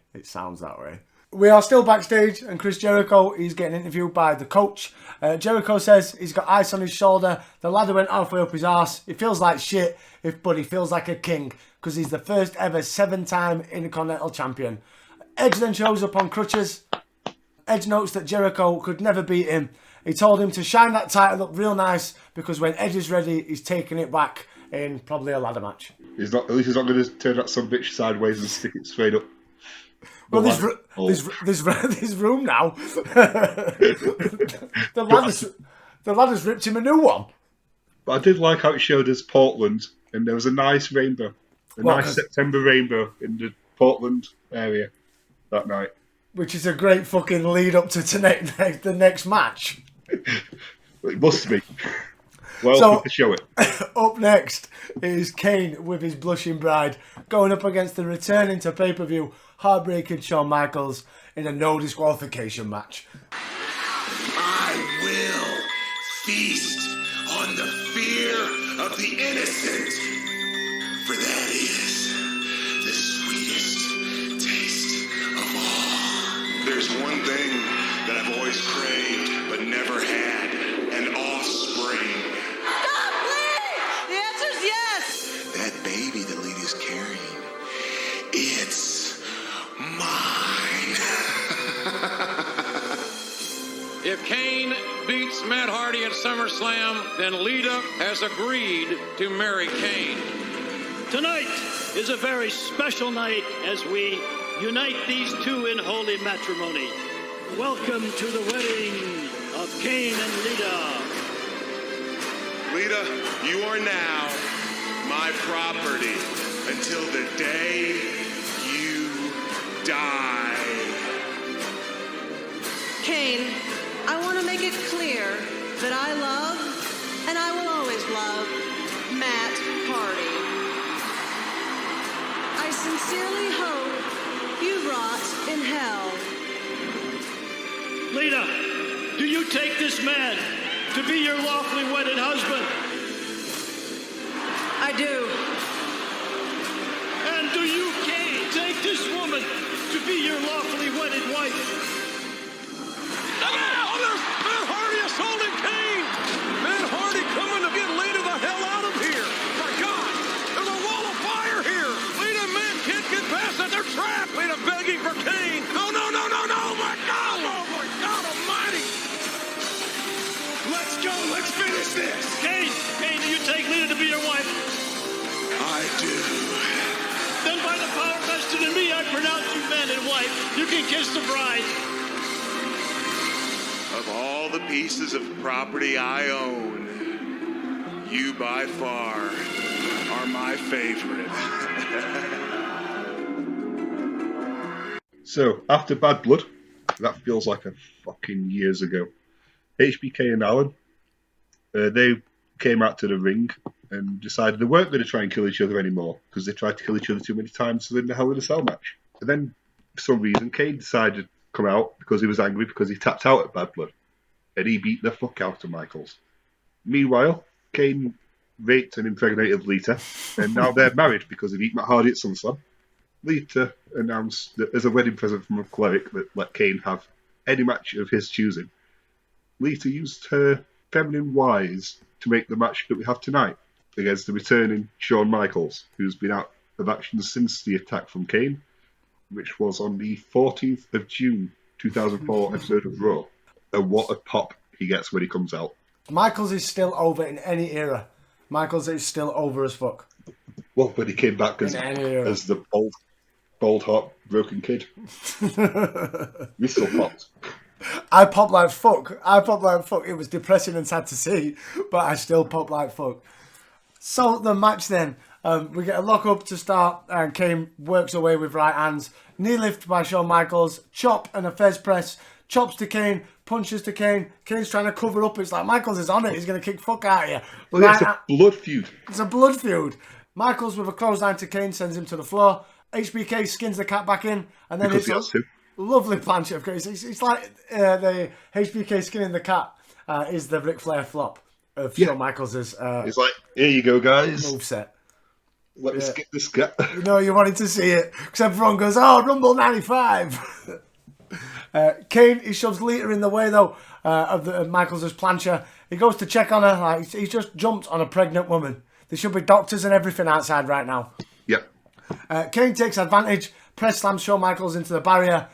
We are still backstage, and Chris Jericho, he's getting interviewed by the coach. Jericho says he's got ice on his shoulder. The ladder went halfway up his arse. He feels like shit, but he feels like a king, because he's the first ever 7-time Intercontinental Champion. Edge then shows up on crutches. Edge notes that Jericho could never beat him. He told him to shine that title up real nice, because when Edge is ready, he's taking it back in probably a ladder match. At least he's not going to turn that some bitch sideways and stick it straight up. Well, this room now. the lad has ripped him a new one. But I did like how it showed us Portland, and there was a nice rainbow, nice September rainbow in the Portland area that night. Which is a great fucking lead up to the next match. It must be. Well, to show it. Up next is Kane with his blushing bride going up against the returning to pay-per-view heartbreaking Shawn Michaels in a no disqualification match. I will feast on the fear of the innocent, for that is the sweetest taste of all. There's one thing that I've always craved but never had, an offspring. Stop, please! The answer's yes! That baby the lady's carrying, it's mine. If Kane beats Matt Hardy at SummerSlam, then Lita has agreed to marry Kane. Tonight is a very special night as we unite these two in holy matrimony. Welcome to the wedding of Kane and Lita. Lita, you are now my property until the day you die. Kane, I want to make it clear that I love, and I will always love, Matt Hardy. I sincerely hope you rot in hell. Lita, do you take this man to be your lawfully wedded husband? I do. And do you, Kane, take this woman to be your lawfully wedded wife? Oh, there's Matt Hardy assaulting Kane. Matt Hardy coming to get Lita the hell out of here. My God, there's a wall of fire here. Lita and Matt can't get past it. They're trapped. Lita begging for Kane. No, no, no, no, no. My God, oh my God almighty. Let's go. Let's finish this. Kane, do you take Lita to be your wife? I do. Then by the power vested in me, I pronounce you man and wife. You can kiss the bride. Of all the pieces of property I own, you by far are my favorite. So, after Bad Blood, that feels like a fucking years ago, HBK and Alan, they came out to the ring and decided they weren't going to try and kill each other anymore because they tried to kill each other too many times in the Hell in a Cell match. And then, for some reason, Kane decided to come out because he was angry because he tapped out at Bad Blood. And he beat the fuck out of Michaels. Meanwhile, Kane raped and impregnated Lita, and now they're married because he beat Matt Hardy at SummerSlam. Lita announced that as a wedding present from a cleric that let Kane have any match of his choosing. Lita used her feminine wise to make the match that we have tonight against the returning Shawn Michaels, who's been out of action since the attack from Kane, which was on the 14th of June 2004 episode of Raw. And what a pop he gets when he comes out. Michaels is still over in any era. Michaels is still over as fuck. Well, when he came back as the bald, hot, broken kid. We still popped. I popped like fuck. It was depressing and sad to see, but I still popped like fuck. So the match then. We get a lock up to start, and Kane works away with right hands. Knee lift by Shawn Michaels. Chop and a fez press. Chops to Kane, punches to Kane. Kane's trying to cover up. It's like Michaels is on it. He's going to kick fuck out of you. Well, yeah, it's a blood feud. It's a blood feud. Michaels with a clothesline to Kane sends him to the floor. HBK skins the cat back in. And then because he has to. Lovely planche of Kane. It's like the HBK skinning the cat is the Ric Flair flop of Shawn Michaels'. It's like, here you go, guys. Moveset. Let me skip this cat. You know you wanted to see it. Because everyone goes, oh, Rumble 95. Kane, he shoves Lita in the way, though, of Michaels' plancha. He goes to check on her. Like, he's just jumped on a pregnant woman. There should be doctors and everything outside right now. Yep. Kane takes advantage, press slams Shawn Michaels into the barrier,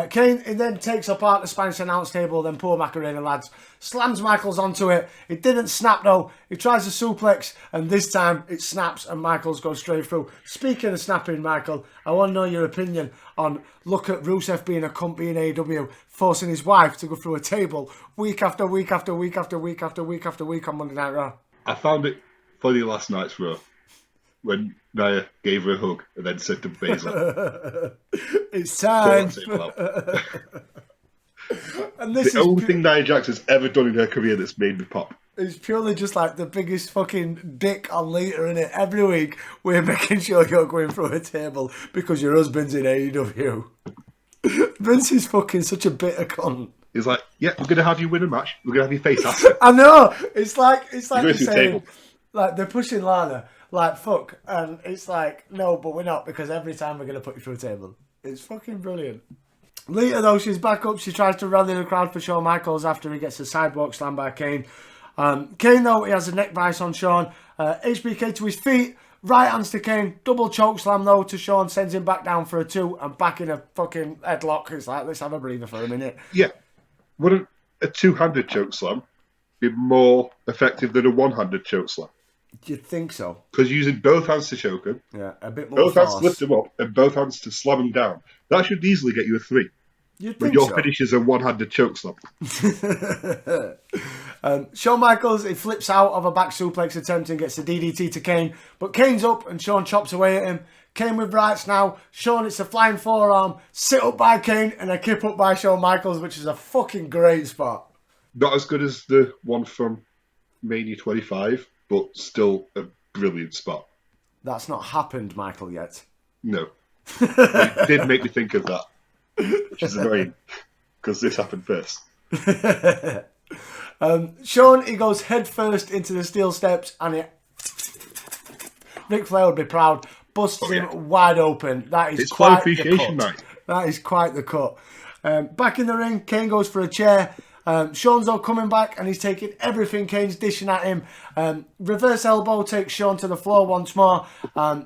Kane then takes apart the Spanish announce table, then poor Macarena lads slams Michaels onto it. It didn't snap though. He tries a suplex, and this time it snaps, and Michaels goes straight through. Speaking of snapping, Michael, I want to know your opinion on look at Rusev being a cunt in AEW, forcing his wife to go through a table week after week after week after week after week after week on Monday Night Raw. I found it funny last night's Raw when Nia gave her a hug and then said to Baszler, "It's time." And this the only thing Nia Jax has ever done in her career that's made me pop. It's purely just like the biggest fucking dick on Lita, innit? Every week we're making sure you're going through a table because your husband's in AEW. Vince is fucking such a bitter cunt. He's like, yeah, we're going to have you win a match. We're going to have you face us. I know. It's like You're they're through saying, table. like they're pushing Lana, like fuck, and it's like no, but we're not, because every time we're going to put you through a table. It's fucking brilliant. Lita though, she's back up. She tries to rally the crowd for Shawn Michaels after he gets a sidewalk slam by Kane. Kane though, he has a neck vice on Shawn. HBK to his feet. Right hands to Kane, double choke slam though to Shawn, sends him back down for a 2 and back in a fucking headlock. It's like, let's have a breather for a minute. Yeah. Wouldn't a two-handed choke slam be more effective than a one-handed choke slam? Do you think so? Because using both hands to choke him, yeah, a bit more both hands force. to lift him up, and both hands to slam him down, that should easily get you a 3. You'd But think your so. finish is a one-handed choke slam. Shawn Michaels, he flips out of a back suplex attempt and gets a DDT to Kane, but Kane's up and Shawn chops away at him. Kane with rights now. Shawn, it's a flying forearm, sit up by Kane and a kip up by Shawn Michaels, which is a fucking great spot. Not as good as the one from Mania 25, but still a brilliant spot. That's not happened, Michael, yet. No. It did make me think of that, which is annoying, because this happened first. Shawn, he goes head first into the steel steps, and Ric Flair would be proud. Busts him wide open. That is It's quite Flair Appreciation the cut. Night. That is quite the cut. Back in the ring, Kane goes for a chair. Shawn's all coming back, and he's taking everything Kane's dishing at him. Reverse elbow takes Shawn to the floor once more.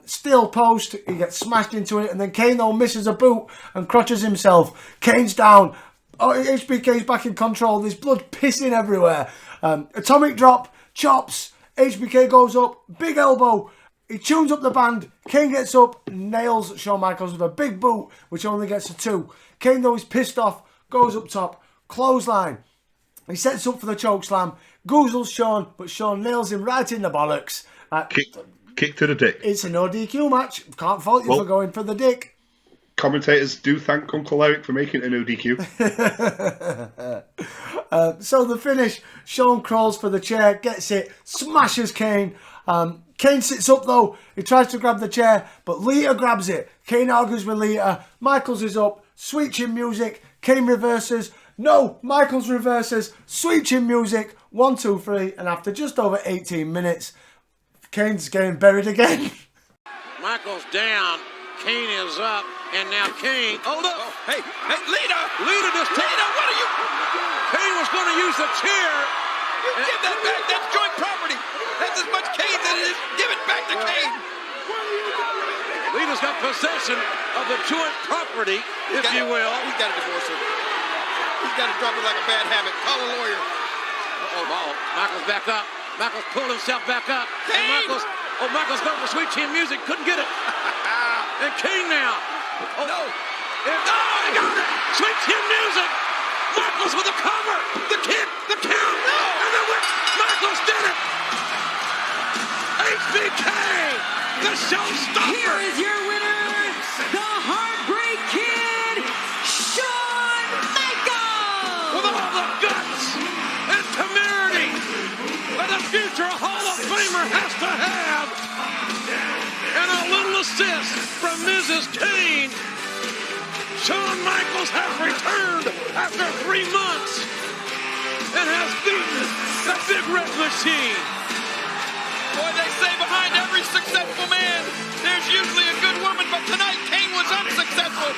Steel post, he gets smashed into it, and then Kane though misses a boot and crotches himself. Kane's down. Oh, HBK's back in control. There's blood pissing everywhere. Atomic drop, chops. HBK goes up, big elbow. He tunes up the band. Kane gets up, nails Shawn Michaels with a big boot, which only gets a 2. Kane though is pissed off, goes up top, clothesline. He sets up for the choke slam, goozles Shawn, but Shawn nails him right in the bollocks. Kick to the dick. It's a no DQ match. Can't fault you for going for the dick. Commentators do thank Uncle Eric for making it a no DQ. So the finish, Shawn crawls for the chair, gets it, smashes Kane. Kane sits up though, he tries to grab the chair, but Lita grabs it. Kane argues with Lita, Michaels is up, sweet chin music, Kane reverses, no, Michaels reverses, sweet chin music, 1, 2, 3, and after just over 18 minutes, Kane's getting buried again. Michaels down, Kane is up, and now Kane, oh look, hey, Lita just took, Lita, what are you, Kane was going to use the chair. You give that back, that's joint property. That's as much Kane as it is. Give it back to Kane. Lita's got possession of the joint property, if you will. He's got to divorce her. He's got to drop it like a bad habit. Call a lawyer. Uh-oh, Michaels back up. Michaels pulled himself back up. Kane! And Michaels going for sweet chin music. Couldn't get it. And Kane now. Oh, no. He got it. Sweet chin music. Michaels with the cover, the kick, the count, and the whip. Michaels did it. HBK, the showstopper. Here is your winner, the Heartbreak Kid, Shawn Michaels. With all the guts and temerity that a future Hall of Famer has to have, and a little assist from Mrs. Kane. Shawn Michaels has returned after 3 months and has beaten the Big Red Machine. Boy, they say behind every successful man, there's usually a good woman, but tonight Kane was unsuccessful.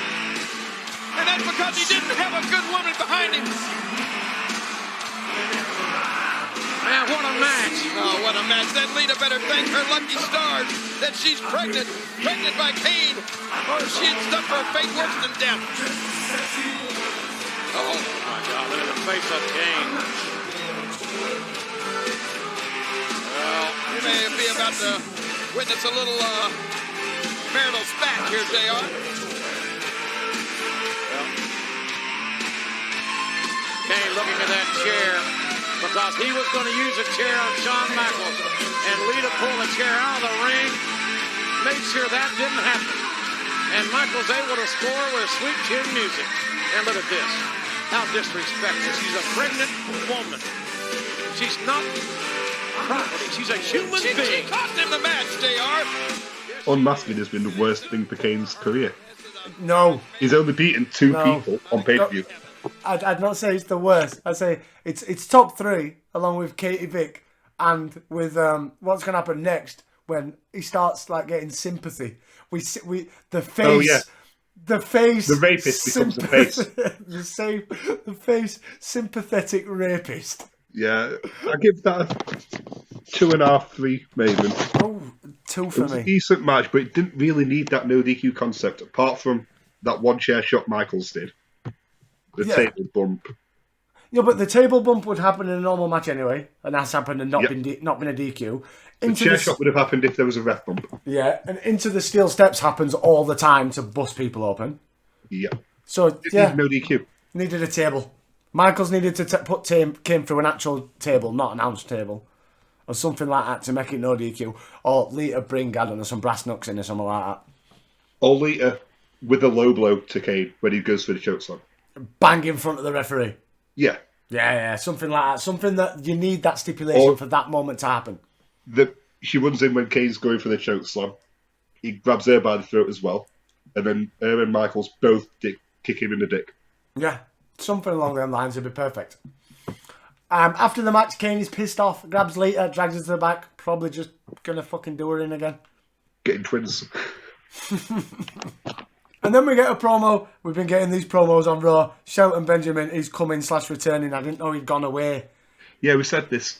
And that's because he didn't have a good woman behind him. Man, what a match. Oh, what a match. That Lita better thank her lucky stars that she's pregnant by Kane, or she had stuck her fate worse than death. Oh my God, look at the face of Kane. Well, you may be about to witness a little marital spat here, JR. Kane looking at that chair because he was going to use a chair on Shawn Michaels, and Lita pulled the chair out of the ring, made sure that didn't happen. And Michaels able to score with sweet chin music. And look at this. How disrespectful. She's a pregnant woman. She's not property. She's a human being. She cost him the match, JR. Unmasking has been the worst thing for Kane's career. No. He's only beaten two people on pay-per-view. I'd not say it's the worst. I'd say it's top 3, along with Katie Vick, and with what's going to happen next when he starts like getting sympathy. The face. Oh, yeah. The face. The rapist becomes the face. The face sympathetic rapist. Yeah, I give that a 2.5, 3 maybe. Oh, 2 for It was me. a decent match, but it didn't really need that no DQ concept, apart from that one chair shot Michaels did. The table bump. Yeah, but the table bump would happen in a normal match anyway, and that's happened and not been a DQ. The chair shot would have happened if there was a ref bump. Yeah, and into the steel steps happens all the time to bust people open. Yeah. So yeah, no DQ. Needed a table. Michaels needed to put Kane through an actual table, not an ounce table, or something like that to make it no DQ. Or Lita bring, I don't know, some brass knucks in or something like that. Or Lita with a low blow to Kane when he goes for the chokeslam. Bang in front of the referee. Yeah. Yeah, something like that. Something that you need that stipulation for that moment to happen. She runs in when Kane's going for the chokeslam. He grabs her by the throat as well. And then her and Michaels both kick him in the dick. Yeah, something along those lines would be perfect. After the match, Kane is pissed off, grabs Lita, drags her to the back, probably just gonna fucking do her in again. Getting twins. And then we get a promo. We've been getting these promos on Raw. Shelton Benjamin is coming/returning. I didn't know he'd gone away. Yeah, we said this.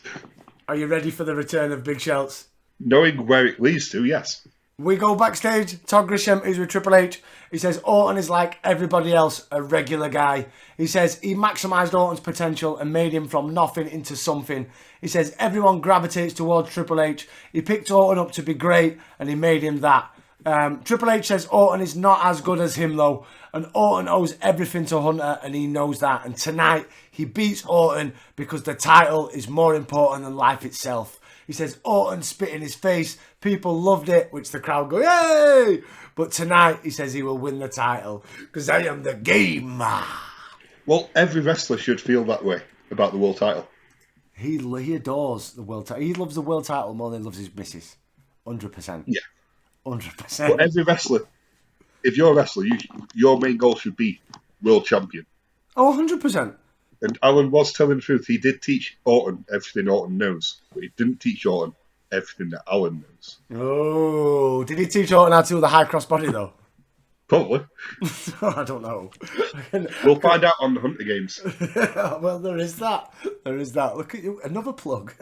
Are you ready for the return of Big Shelts? Knowing where it leads to, yes. We go backstage. Todd Grisham is with Triple H. He says Orton is like everybody else, a regular guy. He says he maximised Orton's potential and made him from nothing into something. He says everyone gravitates towards Triple H. He picked Orton up to be great and he made him that. Triple H says Orton is not as good as him though, and Orton owes everything to Hunter and he knows that, and tonight he beats Orton because the title is more important than life itself. He says Orton spit in his face, people loved it, which the crowd go yay, but tonight he says he will win the title because I am the game. Well, every wrestler should feel that way about the world title. He adores the world title. He loves the world title more than he loves his missus. 100%. Yeah. 100%. But every wrestler, if you're a wrestler, your main goal should be world champion. Oh, 100%. And Alan was telling the truth. He did teach Orton everything Orton knows, but he didn't teach Orton everything that Alan knows. Oh, did he teach Orton how to do the high cross body though? Probably. I don't know. We'll find out on the Hunter Games. Well, there is that. Look at you, another plug.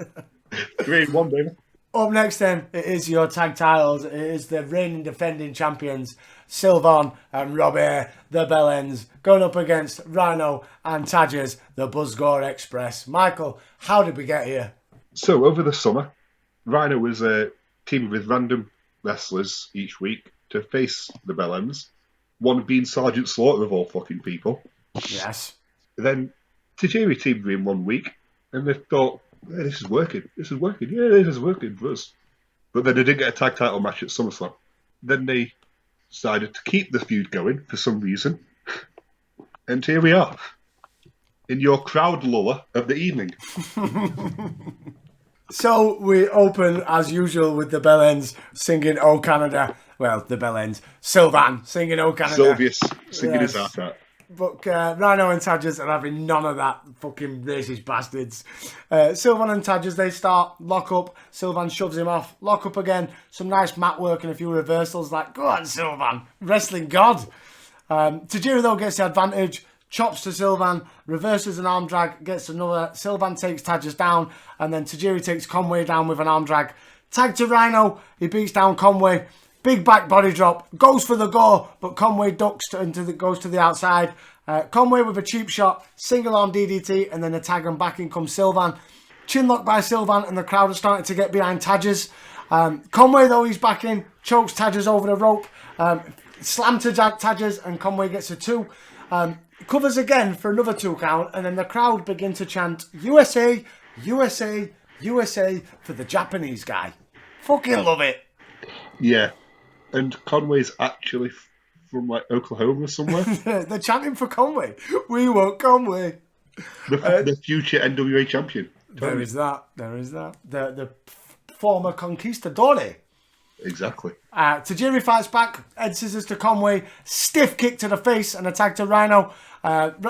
3 in 1, baby. Up next then, it is your tag titles. It is the reigning defending champions, Sylvan and Robbie, the Bellends, going up against Rhino and Tadgers, the Buzzgore Express. Michael, how did we get here? So, over the summer, Rhino was teaming with random wrestlers each week to face the Bellends, one being Sergeant Slaughter of all fucking people. Yes. Then Tajiri teamed with him 1 week, and they thought, yeah, this is working. Yeah, this is working for us. But then they didn't get a tag title match at SummerSlam. Then they decided to keep the feud going for some reason. And here we are. In your crowd luller of the evening. So we open, as usual, with the Bellends singing Oh Canada. Well, the Bellends. Sylvan singing Oh Canada. Sylvius singing his heart out. But Rhino and Tadgers are having none of that, fucking racist bastards. Sylvan and Tadgers, they start, lock up. Sylvan shoves him off, lock up again. Some nice mat work and a few reversals. Like, go on, Sylvan. Wrestling god. Tajiri, though, gets the advantage. Chops to Sylvan, reverses an arm drag, gets another. Sylvan takes Tadgers down, and then Tajiri takes Conway down with an arm drag. Tag to Rhino, he beats down Conway. Big back body drop, goes for the gore, but Conway ducks goes to the outside, Conway with a cheap shot, single arm DDT, and then a tag, and back in comes Sylvan. Chinlock by Sylvan, and the crowd are starting to get behind Tadgers. Conway, though, he's back in, chokes Tadgers over the rope, slam to Tadgers, and Conway gets a 2. Covers again for another 2 count, and then the crowd begin to chant, USA, USA, USA for the Japanese guy. Fucking love it. Yeah. And Conway's actually from like Oklahoma or somewhere. They're chanting for Conway. We want Conway. The future NWA champion. There is that. The former conquistador. Exactly. Tajiri fights back. Ed scissors to Conway. Stiff kick to the face and a tag to Rhino.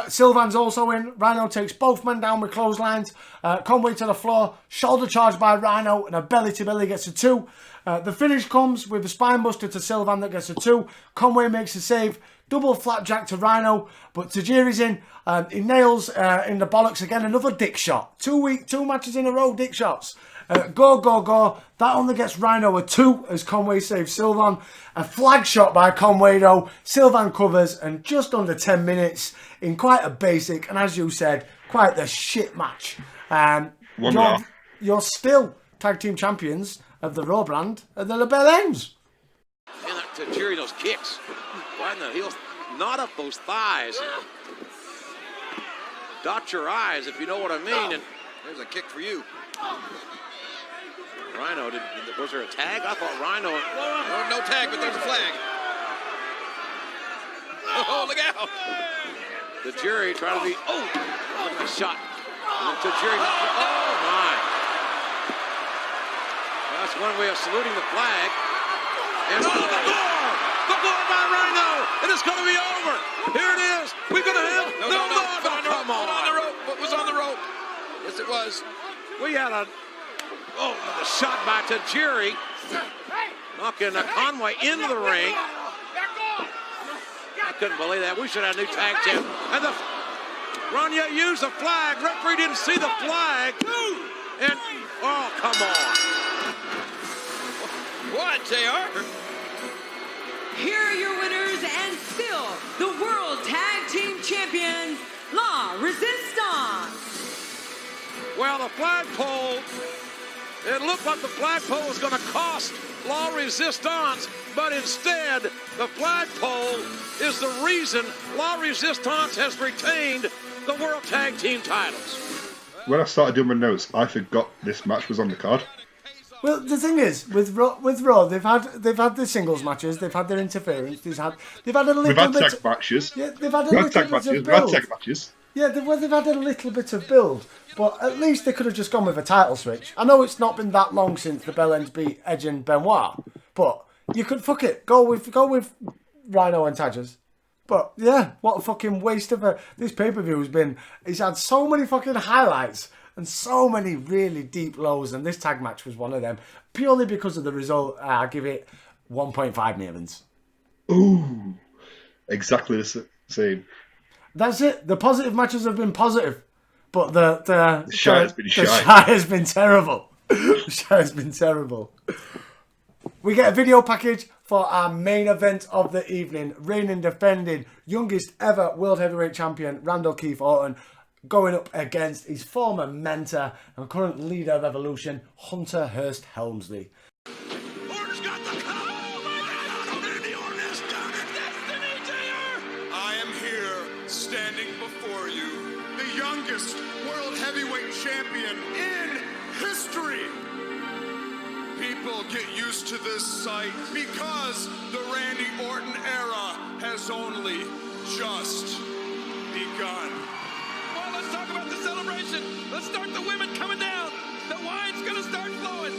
Sylvan's also in. Rhino takes both men down with clotheslines. Conway to the floor. Shoulder charge by Rhino and a belly to belly gets a 2. The finish comes with a spinebuster to Sylvan that gets a 2. Conway makes a save. Double flapjack to Rhino, but Tajiri's in. He nails in the bollocks again. Another dick shot. 2 matches in a row, dick shots. Go, go, go. That only gets Rhino a 2 as Conway saves Sylvan. A flag shot by Conway though. Sylvan covers, and just under 10 minutes in quite a basic, and as you said, quite the shit match. You're still tag team champions of the Raw brand at the LaBelle Ends. And Tajiri, those kicks. Right in the heels. Not up those thighs. Dot your eyes if you know what I mean. And there's a kick for you. Rhino, was there a tag? I thought Rhino. No tag, but there's a flag. Oh, look out. Tajiri trying to be. Oh, look at the shot. And Tajiri. Oh, my. That's one way of saluting the flag. And the door! The door by Rhino! And it's going to be over! Here it is! We're going to have... No, come on! On the rope. What was on the rope? Yes, it was. We had a... Oh, the shot by Tajiri. Knocking Conway into the ring. I couldn't believe that. We should have a new tag team. And the... Rania used the flag. Referee didn't see the flag. And... Oh, come on. What, JR? Here are your winners and still the World Tag Team Champions, La Resistance. Well, the flagpole, it looked like the flagpole was going to cost La Resistance, but instead, the flagpole is the reason La Resistance has retained the World Tag Team titles. When I started doing my notes, I forgot this match was on the card. Well, the thing is, with Raw, they've had the singles matches, they've had their interference, they've had a little bit. We've had tag matches. Yeah, they've had a little bit of build. We've had tag matches. Yeah, they've had a little bit of build, but at least they could have just gone with a title switch. I know it's not been that long since the Bell Ends beat Edge and Benoit, but you could go with Rhino and Tadgers. But yeah, what a fucking waste of this pay-per-view has been. It's had so many fucking highlights and so many really deep lows, and this tag match was one of them. Purely because of the result, I give it 1.5 Navens. Ooh, exactly the same. That's it. The positive matches have been positive, but the shy has been shy. The shy has been terrible. The shy has been terrible. We get a video package for our main event of the evening. Reigning, defending, youngest ever World Heavyweight Champion, Randall Keith Orton, going up against his former mentor and current leader of Evolution, Hunter Hearst Helmsley. Orton's got the Randy Orton has done it. Destiny, JR. I am here, standing before you, the youngest World Heavyweight Champion in history. People get used to this sight because the Randy Orton era has only just begun. Well, let's talk about the celebration. Let's start the women coming down. The wine's gonna start flowing.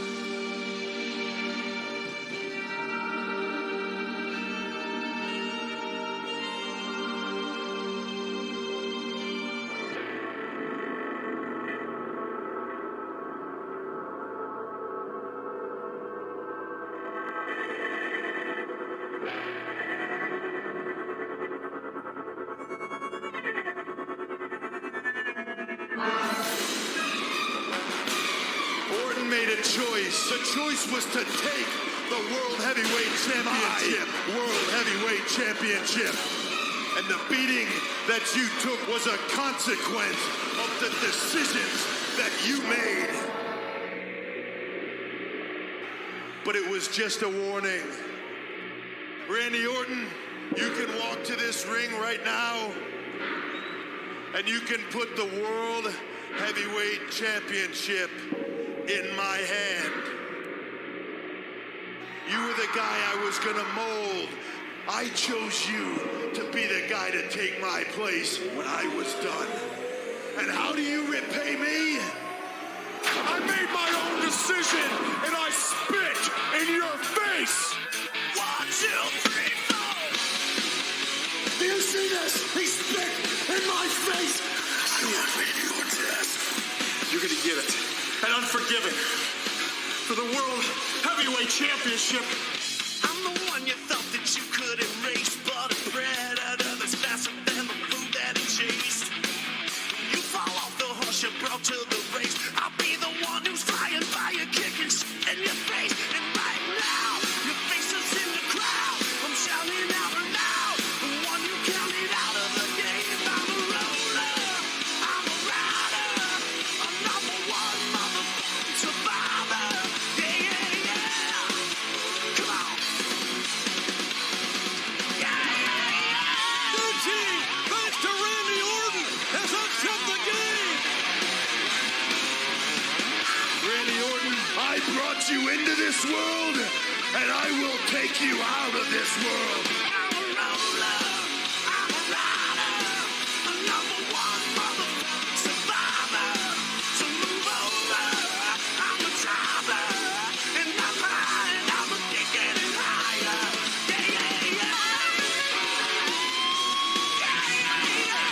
Orton made a choice. The choice was to take the World Heavyweight Championship. And the beating that you took was a consequence of the decisions that you made. But it was just a warning. Randy Orton, you can walk to this ring right now and you can put the World Heavyweight Championship in my hand. You were the guy I was gonna mold. I chose you to be the guy to take my place when I was done. And how do you repay me? I made my own decision and I spit in your face. 1, 2, 3, 4. Do you see this? He spit in my face. I want Randy Orton's ass. You're gonna get it. And Unforgiven for the World Heavyweight Championship. I'm the one you thought that you could erase, but a predator that's faster than the food that it chased. You fall off the horse you brought to the race. I'll be the one who's flying by you, kicking in your face. And right now, your face is in the crowd. I'm shouting out loud, the one who counted out of the game. I'm a roller, I'm a rider, I'm number one motherfucking survivor. Yeah, yeah, yeah. Come on. The team, thanks to Randy Orton, has upset the game. Randy Orton, I brought you into this world, and I will take you out of this world. I'm a roller, I'm a rider, a number one motherfucking survivor. So move over, I'm a driver, and I'm high, and I'm a getting higher. Yeah, yeah, yeah.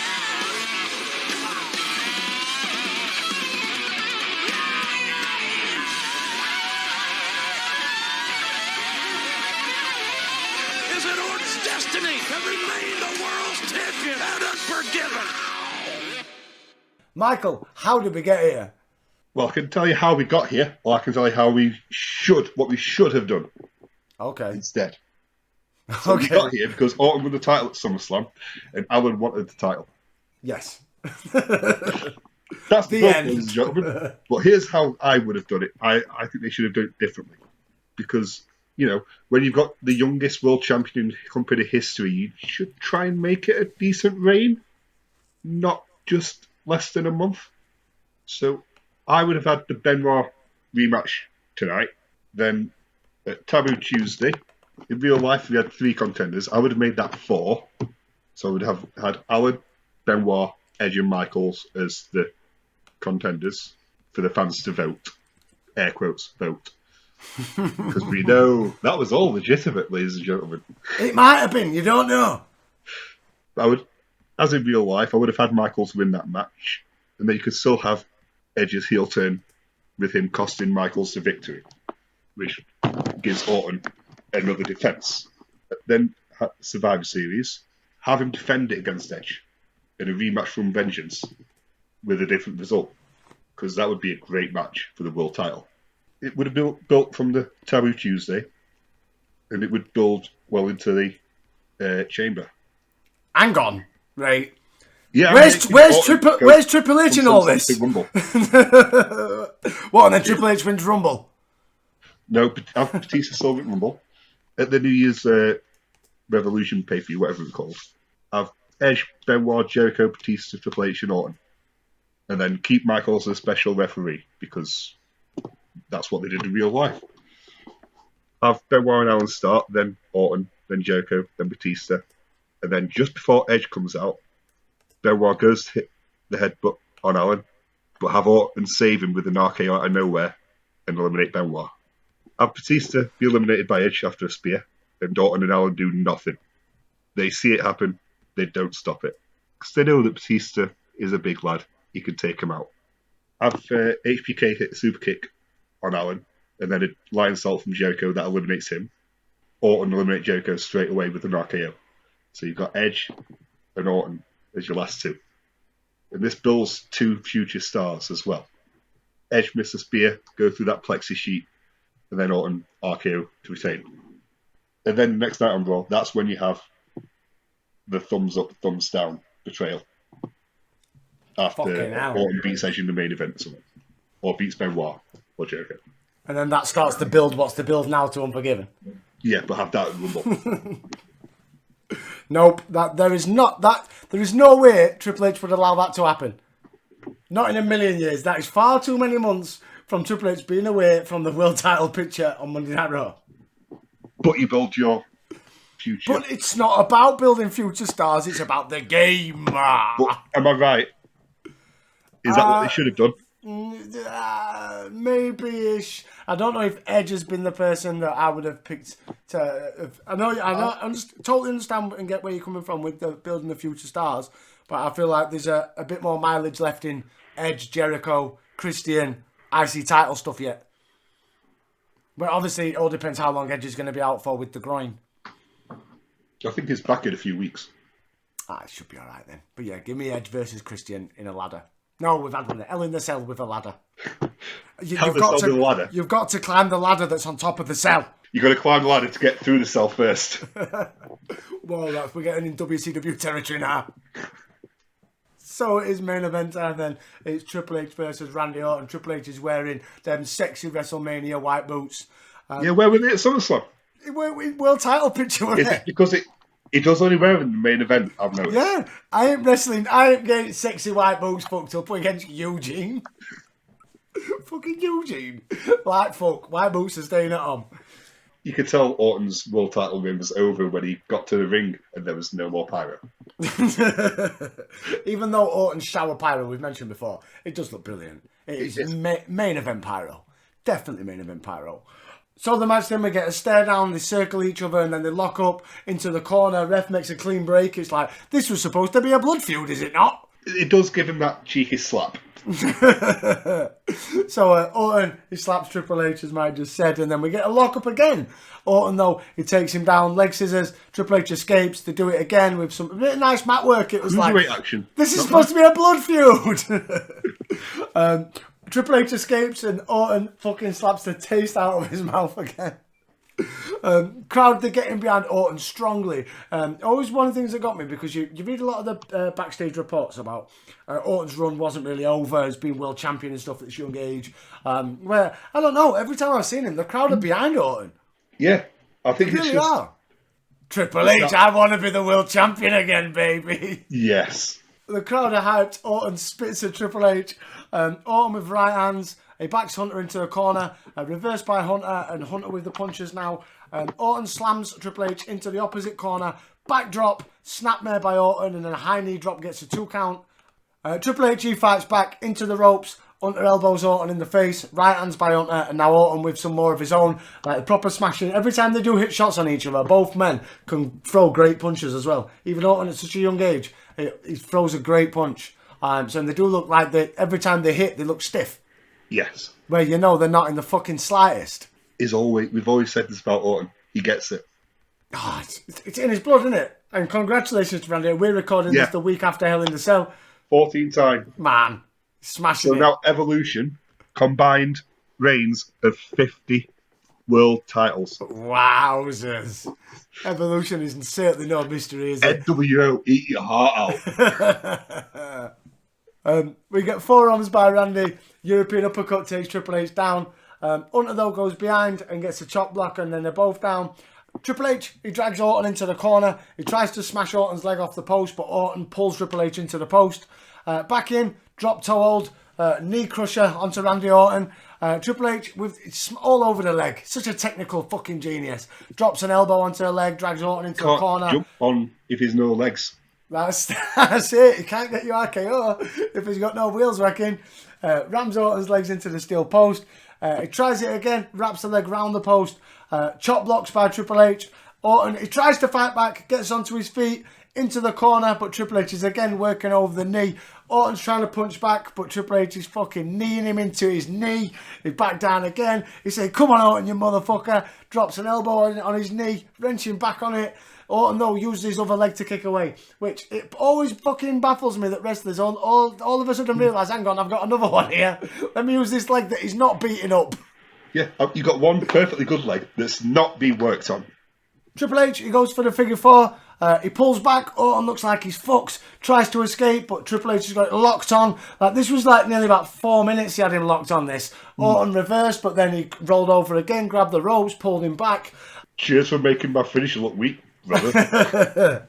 Is it Orton's destiny to remain the world's champion and Unforgiven? Michael, how did we get here? Well, I can tell you how we got here, or I can tell you how what we should have done. Okay. Instead. So we got here because Orton won the title at SummerSlam, and Alan wanted the title. Yes. That's the end. Ladies and gentlemen. But here's how I would have done it. I think they should have done it differently. Because, when you've got the youngest world champion in company history, you should try and make it a decent reign, not just less than a month. So I would have had the Benoit rematch tonight. Then at Taboo Tuesday, in real life, we had 3 contenders. I would have made that 4. So I would have had Alan, Benoit, Edge and Michaels as the contenders for the fans to vote. Air quotes, vote. Because we know that was all legitimate, ladies and gentlemen. It might have been, you don't know. As in real life, I would have had Michaels win that match. And then you could still have Edge's heel turn with him costing Michaels the victory, which gives Orton another defence. Then Survivor Series, have him defend it against Edge in a rematch from Vengeance with a different result, because that would be a great match for the world title. It would have been built from the Taboo Tuesday, and it would build well into the Chamber. Hang on, right? Yeah. Where's Triple H in all this? What? And then Triple H wins Rumble? No, have Batista still win Rumble at the New Year's Revolution pay-per-view, whatever it's called. Have Edge, Benoit, Jericho, Batista, Triple H, and Orton, and then keep Michaels as a special referee because that's what they did in real life. Have Benoit and Allen start, then Orton, then Jericho, then Batista, and then just before Edge comes out, Benoit goes to hit the headbutt on Allen, but have Orton save him with an RKO out of nowhere and eliminate Benoit. Have Batista be eliminated by Edge after a spear, and Orton and Allen do nothing. They see it happen, they don't stop it. Because they know that Batista is a big lad, he can take him out. Have HBK hit a super kick on Allen, and then a lion salt from Jericho that eliminates him. Orton eliminate Jericho straight away with an RKO. So you've got Edge and Orton as your last 2. And this builds 2 future stars as well. Edge miss a spear, go through that plexi sheet, and then Orton RKO to retain. And then next night on Raw, that's when you have the thumbs up, thumbs down betrayal. After Fucking hell. Orton beats Edge in the main event or something. Or beats Benoit or Jericho. And then that starts to build what's the build now to Unforgiven. Yeah, but have that at Rumble. Nope, there is no way Triple H would allow that to happen. Not in a million years. That is far too many months from Triple H being away from the world title picture on Monday Night Raw. But you build your future. But it's not about building future stars, it's about the game. But, am I right? Is that what they should have done? Maybe-ish. I don't know if Edge has been the person that I would have picked to... I totally understand and get where you're coming from with building the future stars, but I feel like there's a bit more mileage left in Edge, Jericho, Christian, IC title stuff yet. But obviously, it all depends how long Edge is going to be out for with the groin. I think he's back in a few weeks. It should be all right then. But yeah, give me Edge versus Christian in a ladder. No, we've had one. Hell in the Cell with a ladder. You've got to climb the ladder that's on top of the cell. You've got to climb the ladder to get through the cell first. Whoa, we're getting in WCW territory now. So it is main event time then. It's Triple H versus Randy Orton. Triple H is wearing them sexy WrestleMania white boots. Yeah, where were they at SummerSlam? World title picture, wasn't it? Because it does only wear in the main event, I've noticed. Yeah, I ain't getting sexy white boots fucked up against Eugene. Fucking Eugene. Like fuck, white boots are staying at home. You could tell Orton's world title reign was over when he got to the ring and there was no more pyro. Even though Orton's shower pyro, we've mentioned before, it does look brilliant. It is main event pyro. Definitely main event pyro. So the match then, we get a stare down, they circle each other and then they lock up into the corner. Ref makes a clean break. It's like, this was supposed to be a blood feud, is it not? It does give him that cheeky slap. So Orton, he slaps Triple H, as Mike just said, and then we get a lock up again. Orton, though, he takes him down, leg scissors. Triple H escapes. They do it again with some really nice mat work. It was like, action. This is supposed to be a blood feud. Triple H escapes and Orton fucking slaps the taste out of his mouth again. Crowd, they're getting behind Orton strongly. Always one of the things that got me, because you read a lot of the backstage reports about Orton's run wasn't really over as being world champion and stuff at this young age. Where, I don't know, every time I've seen him, the crowd are behind Orton. Yeah, I think they it's really just... are. Triple H, I want to be the world champion again, baby. Yes. The crowd are hyped. Orton spits at Triple H. Orton with right hands. He backs Hunter into a corner. Reversed by Hunter, and Hunter with the punches now. Orton slams Triple H into the opposite corner. Backdrop, snapmare by Orton, and then a high knee drop gets a 2 count. Triple H, he fights back into the ropes. Hunter elbows Orton in the face. Right hands by Hunter, and now Orton with some more of his own. Like proper smashing. Every time they do hit shots on each other, both men can throw great punches as well. Even Orton at such a young age, he throws a great punch. So they do look like every time they hit, they look stiff. Yes. Where you know they're not in the fucking slightest. We've always said this about Orton. He gets it. Oh, it's in his blood, isn't it? And congratulations to Randy. We're recording this the week after Hell in the Cell. 14th time. Man, smashing it. So now Evolution, combined reigns of 50 world titles. Wowzers. Evolution is certainly no mystery, is it? NWO, eat your heart out. We get forearms by Randy. European uppercut takes Triple H down. Hunter, though, goes behind and gets a chop block, and then they're both down. Triple H, he drags Orton into the corner. He tries to smash Orton's leg off the post, but Orton pulls Triple H into the post. Back in, drop toe hold, knee crusher onto Randy Orton. Triple H, it's all over the leg. Such a technical fucking genius. Drops an elbow onto the leg, drags Orton into the corner. Jump on if he's no legs. That's it. He can't get you RKO if he's got no wheels, reckon. Rams Orton's legs into the steel post. He tries it again, wraps the leg round the post. Chop blocks by Triple H. Orton, he tries to fight back, gets onto his feet, into the corner, but Triple H is again working over the knee. Orton's trying to punch back, but Triple H is fucking kneeing him into his knee. He back down again. He said, "Come on, Orton, you motherfucker." Drops an elbow on his knee, wrenching back on it. Orton, though, uses his other leg to kick away, which it always fucking baffles me that wrestlers all of a sudden realise, hang on, I've got another one here. Let me use this leg that he's not beating up. Yeah, you've got one perfectly good leg that's not being worked on. Triple H, he goes for the figure 4. He pulls back. Orton looks like he's fucked. Tries to escape, but Triple H has got it locked on. Like, this was like nearly about 4 minutes he had him locked on this. Orton reversed, but then he rolled over again, grabbed the ropes, pulled him back. Cheers for making my finish look weak, brother.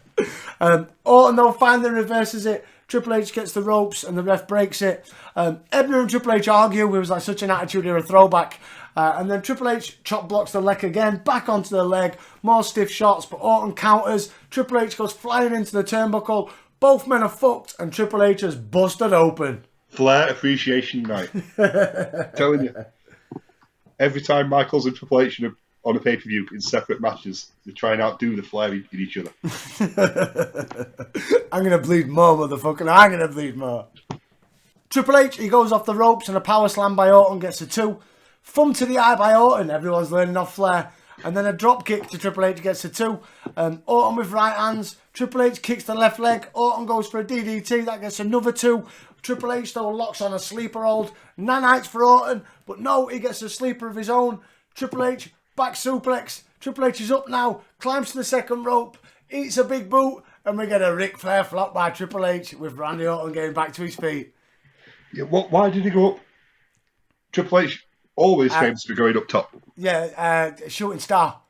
Orton, though, finally reverses it. Triple H gets the ropes and the ref breaks it. Ebner and Triple H argue. It was like such an attitude era throwback. And then Triple H chop blocks the leg again, back onto the leg. More stiff shots, but Orton counters. Triple H goes flying into the turnbuckle. Both men are fucked, and Triple H has busted open. Flair Appreciation Night. Telling you. Every time Michaels and Triple H are on a pay-per-view in separate matches, they try and outdo the Flair in each other. I'm going to bleed more, motherfucker. I'm going to bleed more. Triple H, he goes off the ropes and a power slam by Orton gets a 2. Thumb to the eye by Orton. Everyone's learning off Flair. And then a drop kick to Triple H gets a 2. Orton with right hands. Triple H kicks the left leg. Orton goes for a DDT. That gets another 2. Triple H, though, locks on a sleeper hold. Nanites for Orton. But no, he gets a sleeper of his own. Triple H, back suplex. Triple H is up now. Climbs to the second rope. Eats a big boot. And we get a Ric Flair flop by Triple H with Randy Orton getting back to his feet. Yeah, why did he go up? Triple H always famous for going up top. Yeah, shooting star.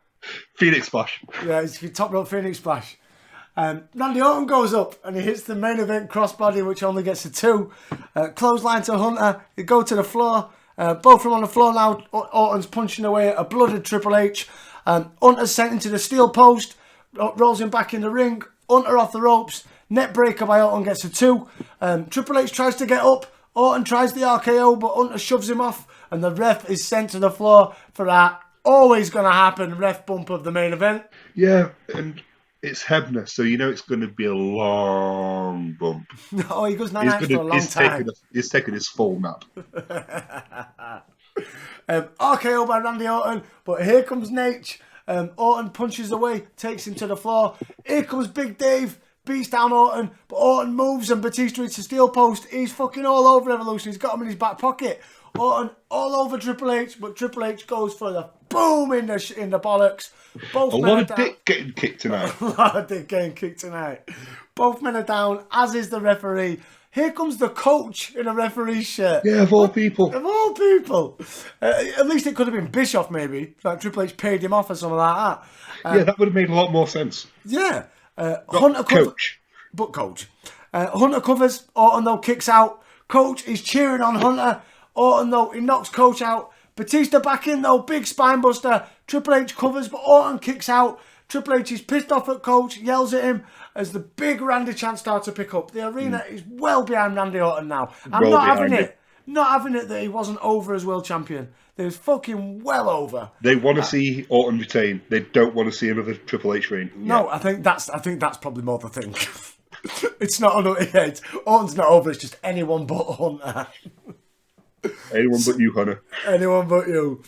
Phoenix Splash. Yeah, it's top rope Phoenix Splash. Randy Orton goes up and he hits the main event crossbody, which only gets a 2. Clothesline to Hunter. They go to the floor. Both of them on the floor now. Orton's punching away at a blooded Triple H. Hunter's sent into the steel post. Rolls him back in the ring. Hunter off the ropes. Net breaker by Orton gets a 2. Triple H tries to get up. Orton tries the RKO, but Hunter shoves him off. And the ref is sent to the floor for that always going to happen ref bump of the main event. Yeah, and it's Hebner, so you know it's going to be a long bump. Oh, he goes 9 nights for a long time. He's taking his full nap. RKO by Randy Orton, but here comes Nate. Orton punches away, takes him to the floor. Here comes Big Dave, beats down Orton, but Orton moves and Batista hits the steel post. He's fucking all over Evolution. He's got him in his back pocket. Orton all over Triple H, but Triple H goes for the boom in the bollocks. Both a lot of dick getting kicked tonight. A lot of dick getting kicked tonight. Both men are down, as is the referee. Here comes the coach in a referee's shirt. Yeah, of all people. Of all people. At least it could have been Bischoff, maybe. Like Triple H paid him off or something like that. Yeah, that would have made a lot more sense. Yeah. Hunter coach. But coach. Hunter covers. Orton, though, kicks out. Coach is cheering on Hunter. Orton, though, he knocks Coach out. Batista back in, though. Big spine buster. Triple H covers, but Orton kicks out. Triple H is pissed off at Coach, yells at him as the big Randy chants start to pick up. The arena is well behind Randy Orton now. I'm not having it. Not having it that he wasn't over as world champion. They was fucking well over. They want to see Orton retain. They don't want to see another Triple H reign. No, yeah. I think that's probably more the thing. It's not Orton's not over. It's just anyone but Hunter. Anyone but you, Hunter. Anyone but you.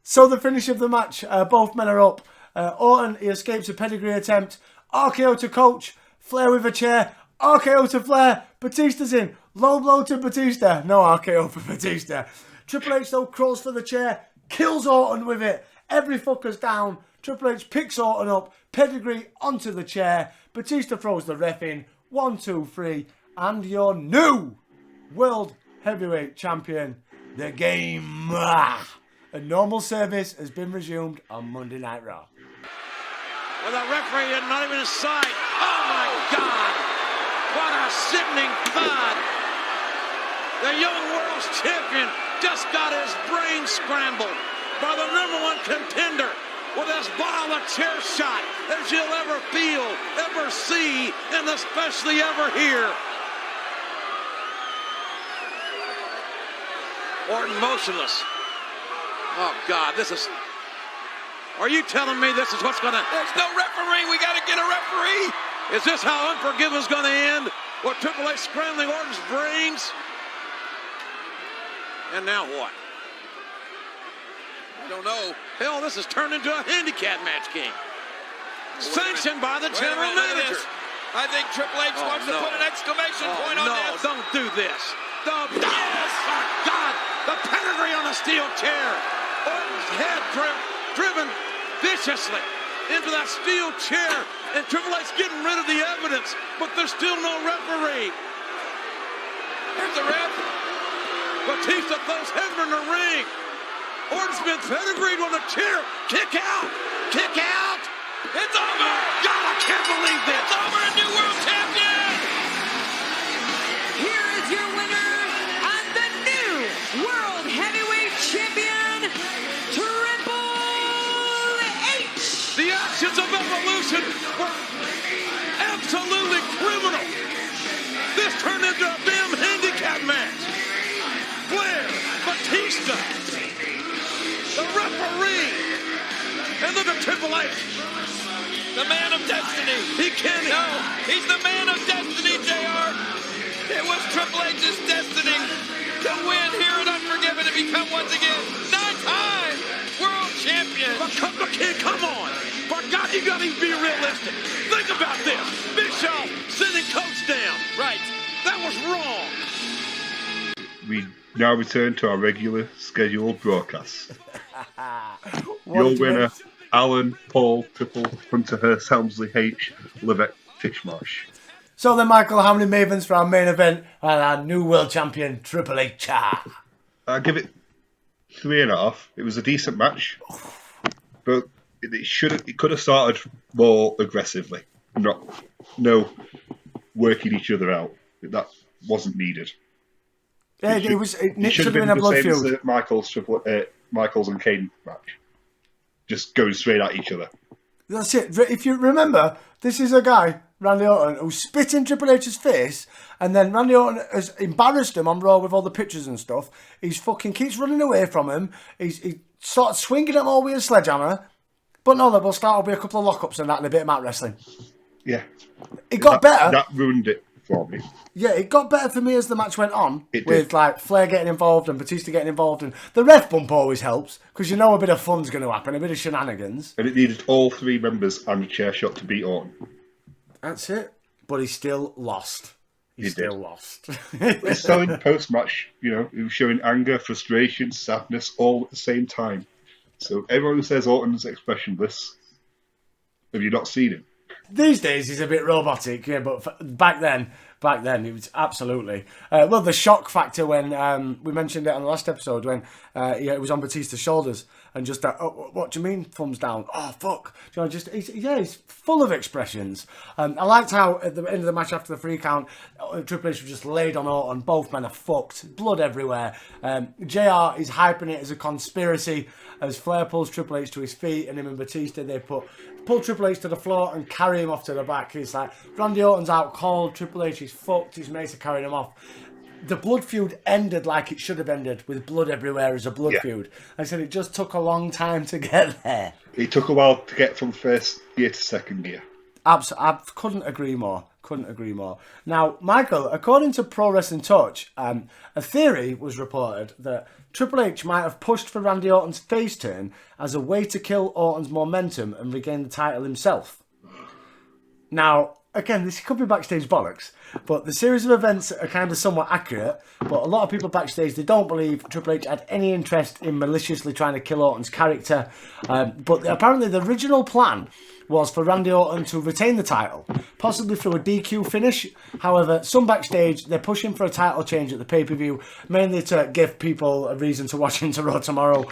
So the finish of the match, both men are up. Orton, he escapes a pedigree attempt. RKO to Coach. Flair with a chair. RKO to Flair. Batista's in. Low blow to Batista. No RKO for Batista. Triple H, though, crawls for the chair. Kills Orton with it. Every fucker's down. Triple H picks Orton up. Pedigree onto the chair. Batista throws the ref in. 1, 2, 3. And your new World Heavyweight Champion, The Game. A normal service has been resumed on Monday Night Raw. With a referee not even in sight. Oh my God! What a sickening thud! The young world's champion just got his brain scrambled by the #1 contender with as wild a chair shot as you'll ever feel, ever see, and especially ever hear. Orton motionless. Oh God, this is... Are you telling me this is what's going to... There's no referee. We got to get a referee. Is this how Unforgiven is going to end? With Triple H scrambling Orton's brains? And now what? I don't know. Hell, this has turned into a handicap match, King. Sanctioned by the general manager. I think Triple H wants to put an exclamation point on this. No, don't do this. Yes! Oh, God! The pedigree on the steel chair. Orton's head driven viciously into that steel chair And Triple H getting rid of the evidence, but there's still no referee. Here's the ref. Batista throws Hezbollah in the ring. Orton's been pedigreed on a chair. Kick out. Kick out. It's over. God, I can't believe this. It's over. A new world champion. Here is your winner and the new World Heavyweight Champion, Triple H. The actions of Evolution were absolutely criminal. This turned into a damn handicap match. Flair, Batista, the referee, and look at Triple H. The man of destiny. He can't. No, he's the man of destiny, JR. It was Triple H's destiny to win here at Unforgiven and become once again 9-time world champion. But come on. For God, you gotta be realistic. Think about this. Big Show sending Coach down. Right. That was wrong. We now return to our regular scheduled broadcasts. Your winner, Alan Paul Triple Hunter Hearst Helmsley H. Levesque Titchmarsh. So then, Michael, how many Mavens for our main event and our new world champion, Triple H? I give it 3.5. It was a decent match, but it could have started more aggressively. No working each other out. That wasn't needed. Yeah, it should have been a blood feud. The Michaels and Kane match, just going straight at each other. That's it. If you remember, this is a guy, Randy Orton, who spit in Triple H's face, and then Randy Orton has embarrassed him on Raw with all the pictures and stuff. He's fucking keeps running away from him. He starts swinging at him all with a sledgehammer. But no, there will start to be a couple of lockups and that and a bit of mat wrestling. Yeah. It got better. That ruined it for me. Yeah, it got better for me as the match went on. It with did. Like Flair getting involved and Batista getting involved, and the ref bump always helps because you know a bit of fun's going to happen, a bit of shenanigans. And it needed all three members and a chair shot to beat Orton. That's it. But he still lost. He still lost. It's selling post-match, he was showing anger, frustration, sadness all at the same time. So everyone who says Orton's expressionless, have you not seen him? These days he's a bit robotic, yeah, but back then it was absolutely. Well, the shock factor when we mentioned it on the last episode when it was on Batista's shoulders and just that, oh, what do you mean thumbs down? Oh, fuck. Do you know, he's full of expressions. I liked how at the end of the match after the 3 count, Triple H was just laid on Orton. Both men are fucked. Blood everywhere. JR is hyping it as a conspiracy as Flair pulls Triple H to his feet and him and Batista, they pull Triple H to the floor and carry him off to the back. It's like, Randy Orton's out cold, Triple H is fucked, his mates are carrying him off. The blood feud ended like it should have ended, with blood everywhere as a blood feud. I said it just took a long time to get there. It took a while to get from first gear to second gear. I couldn't agree more. Now, Michael, according to Pro Wrestling Touch, a theory was reported that Triple H might have pushed for Randy Orton's face turn as a way to kill Orton's momentum and regain the title himself. Now, again, this could be backstage bollocks, but the series of events are kind of somewhat accurate, but a lot of people backstage, they don't believe Triple H had any interest in maliciously trying to kill Orton's character, but apparently the original plan was for Randy Orton to retain the title, possibly through a DQ finish. However, some backstage, they're pushing for a title change at the pay-per-view, mainly to give people a reason to watch into Raw tomorrow,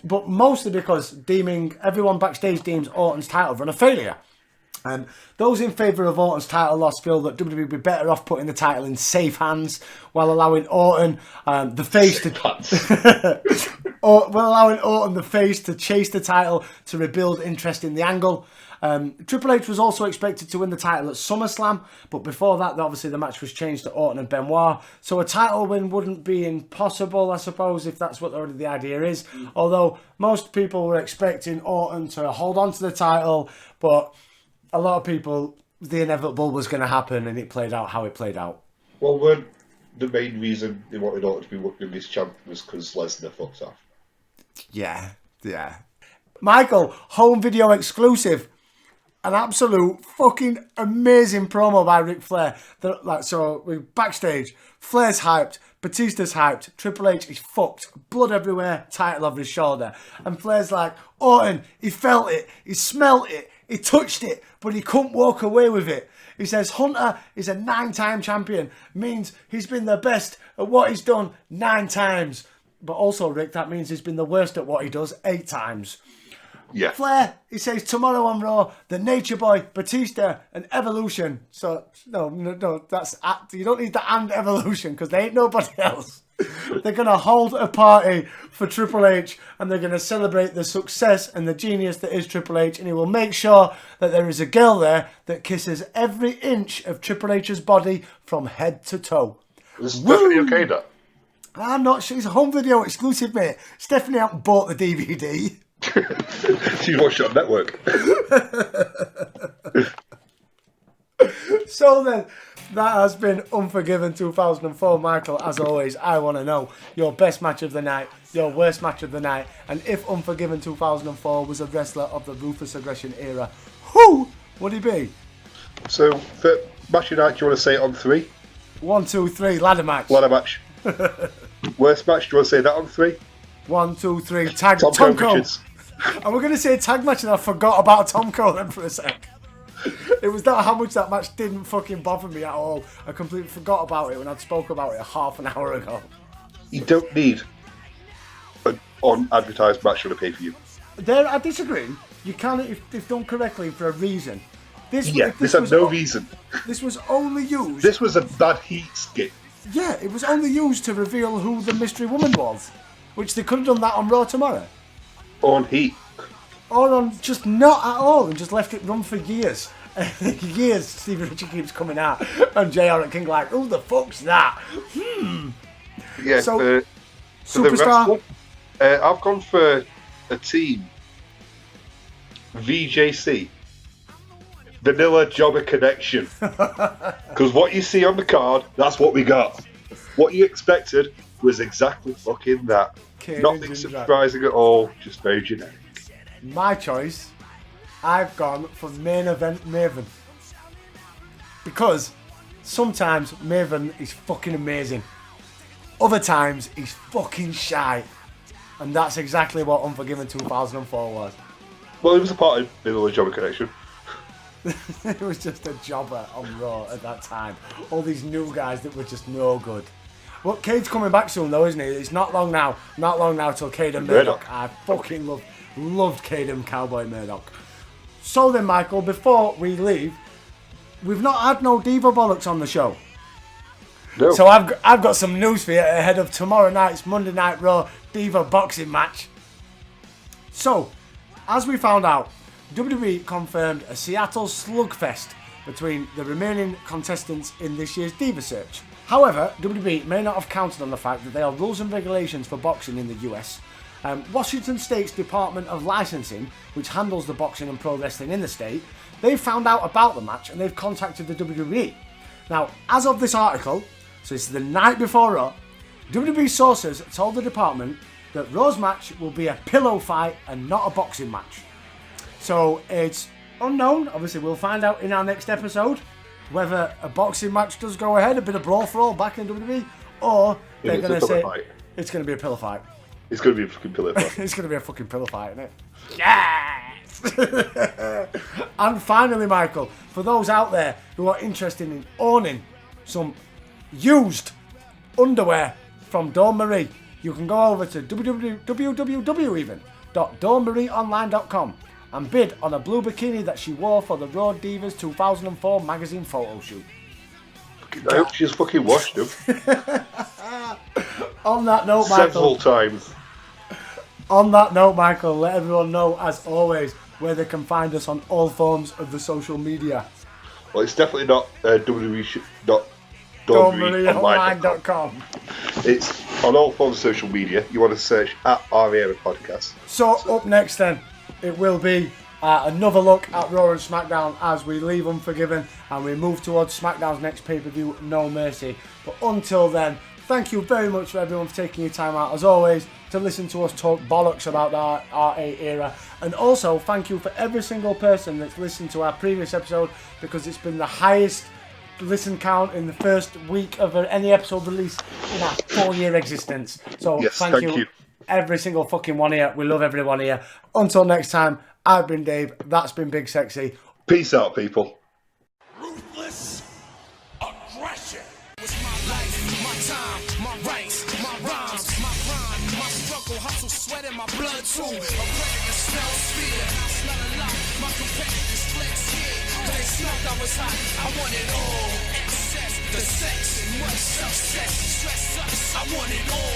but mostly because everyone backstage deems Orton's title run a failure. Those in favour of Orton's title loss feel that WWE would be better off putting the title in safe hands while allowing Orton the face to chase the title to rebuild interest in the angle. Triple H was also expected to win the title at SummerSlam, but before that, obviously the match was changed to Orton and Benoit, so a title win wouldn't be impossible, I suppose, if that's what already the idea is. Although most people were expecting Orton to hold on to the title, but a lot of people, the inevitable was going to happen, and it played out how it played out. Well, the main reason they wanted Orton to be working this champ was because Lesnar fucked off. Yeah. Michael, home video exclusive. An absolute fucking amazing promo by Ric Flair. So we're backstage. Flair's hyped. Batista's hyped. Triple H is fucked. Blood everywhere. Title over his shoulder. And Flair's like, Orton, he felt it. He smelt it. He touched it, but he couldn't walk away with it. He says Hunter is a 9-time champion, means he's been the best at what he's done 9 times. But also, Rick, that means he's been the worst at what he does 8 times. Yeah. Flair, he says tomorrow on Raw, the Nature Boy, Batista, and Evolution. So, no, that's you don't need the and Evolution because there ain't nobody else. They're going to hold a party for Triple H and they're going to celebrate the success and the genius that is Triple H, and he will make sure that there is a girl there that kisses every inch of Triple H's body from head to toe. Is Stephanie okay, that? I'm not sure. It's a home video exclusive, mate. Stephanie hasn't bought the DVD. She watched it on network. So then, that has been Unforgiven 2004. Michael, as always, I want to know your best match of the night, your worst match of the night, and if Unforgiven 2004 was a wrestler of the Ruthless Aggression era, who would he be? So, for match of the night, do you want to say it on 3? 1, 2, 3, ladder match. Ladder match. Worst match, do you want to say that on 3? 1, 2, 3, tag. Tom Cole. And we're going to say tag match, and I forgot about Tom Cole then for a sec. It was that how much that match didn't fucking bother me at all. I completely forgot about it when I'd spoke about it half an hour ago. You don't need an unadvertised match on a pay-per-view. There, I disagree. You can if done correctly for a reason. This had no reason. This was only used. This was a bad heat skit. Yeah, it was only used to reveal who the mystery woman was, which they could have done that on Raw tomorrow. On heat. Or on just not at all and just left it run for years. Years, Stevie Richard keeps coming out and JR at King like, who the fuck's that? Yeah, so, for Superstar. The wrestler, I've gone for a team. VJC. Vanilla Jobber Connection. Because what you see on the card, that's what we got. What you expected was exactly fucking that. Nothing surprising at all, just very generic. My choice, I've gone for main event Maven. Because sometimes Maven is fucking amazing. Other times he's fucking shy. And that's exactly what Unforgiven 2004 was. Well, it was a part of Vanilla Jobber Connection. It was just a jobber on Raw at that time. All these new guys that were just no good. Well, Cade's coming back soon though, isn't he? It's not long now. Not long now till Cade and Murdoch. I fucking loved Cade and Cowboy Murdoch. So then, Michael, before we leave, we've not had no Diva Bollocks on the show. No. So I've got some news for you ahead of tomorrow night's Monday Night Raw Diva boxing match. So, as we found out, WWE confirmed a Seattle slugfest between the remaining contestants in this year's Diva Search. However, WWE may not have counted on the fact that there are rules and regulations for boxing in the US. Washington State's Department of Licensing, which handles the boxing and pro wrestling in the state, they've found out about the match and they've contacted the WWE. Now, as of this article, so it's the night before Raw, WWE sources told the department that Raw's match will be a pillow fight and not a boxing match. So it's unknown. Obviously, we'll find out in our next episode whether a boxing match does go ahead, a bit of brawl for all back in WWE, or they're going to say it's going to be a pillow fight. It's going to be a fucking pillow fight. It's going to be a fucking pillow fight, isn't it? Yes! And finally, Michael, for those out there who are interested in owning some used underwear from Dawn Marie, you can go over to www.dawnmarieonline.com and bid on a blue bikini that she wore for the Raw Divas 2004 magazine photo shoot. I hope she's fucking washed them. On that note, Michael. Several times. On that note, Michael, let everyone know, as always, where they can find us on all forms of the social media. Well, it's definitely not www.dawnmarieonline.com. It's on all forms of social media. You want to search at Our Era Podcast. So, up next then, it will be another look at Raw and SmackDown as we leave Unforgiven and we move towards SmackDown's next pay-per-view, No Mercy. But until then, thank you very much for everyone for taking your time out, as always, to listen to us talk bollocks about the RA era. And also, thank you for every single person that's listened to our previous episode, because it's been the highest listen count in the first week of any episode released in our 4-year existence. So yes, thank you. Every single fucking one here. We love everyone here. Until next time, I've been Dave. That's been Big Sexy. Peace out, people. Ruthless aggression. It's my life, my time, my rights, my rhymes, my grind, my struggle, hustle, sweat in my blood too. A predator smells fear. I smell a lot. My competitors flex here. They smelled I was hot. I want it all. Excess, the sex, and much success. Stress us. I want it all.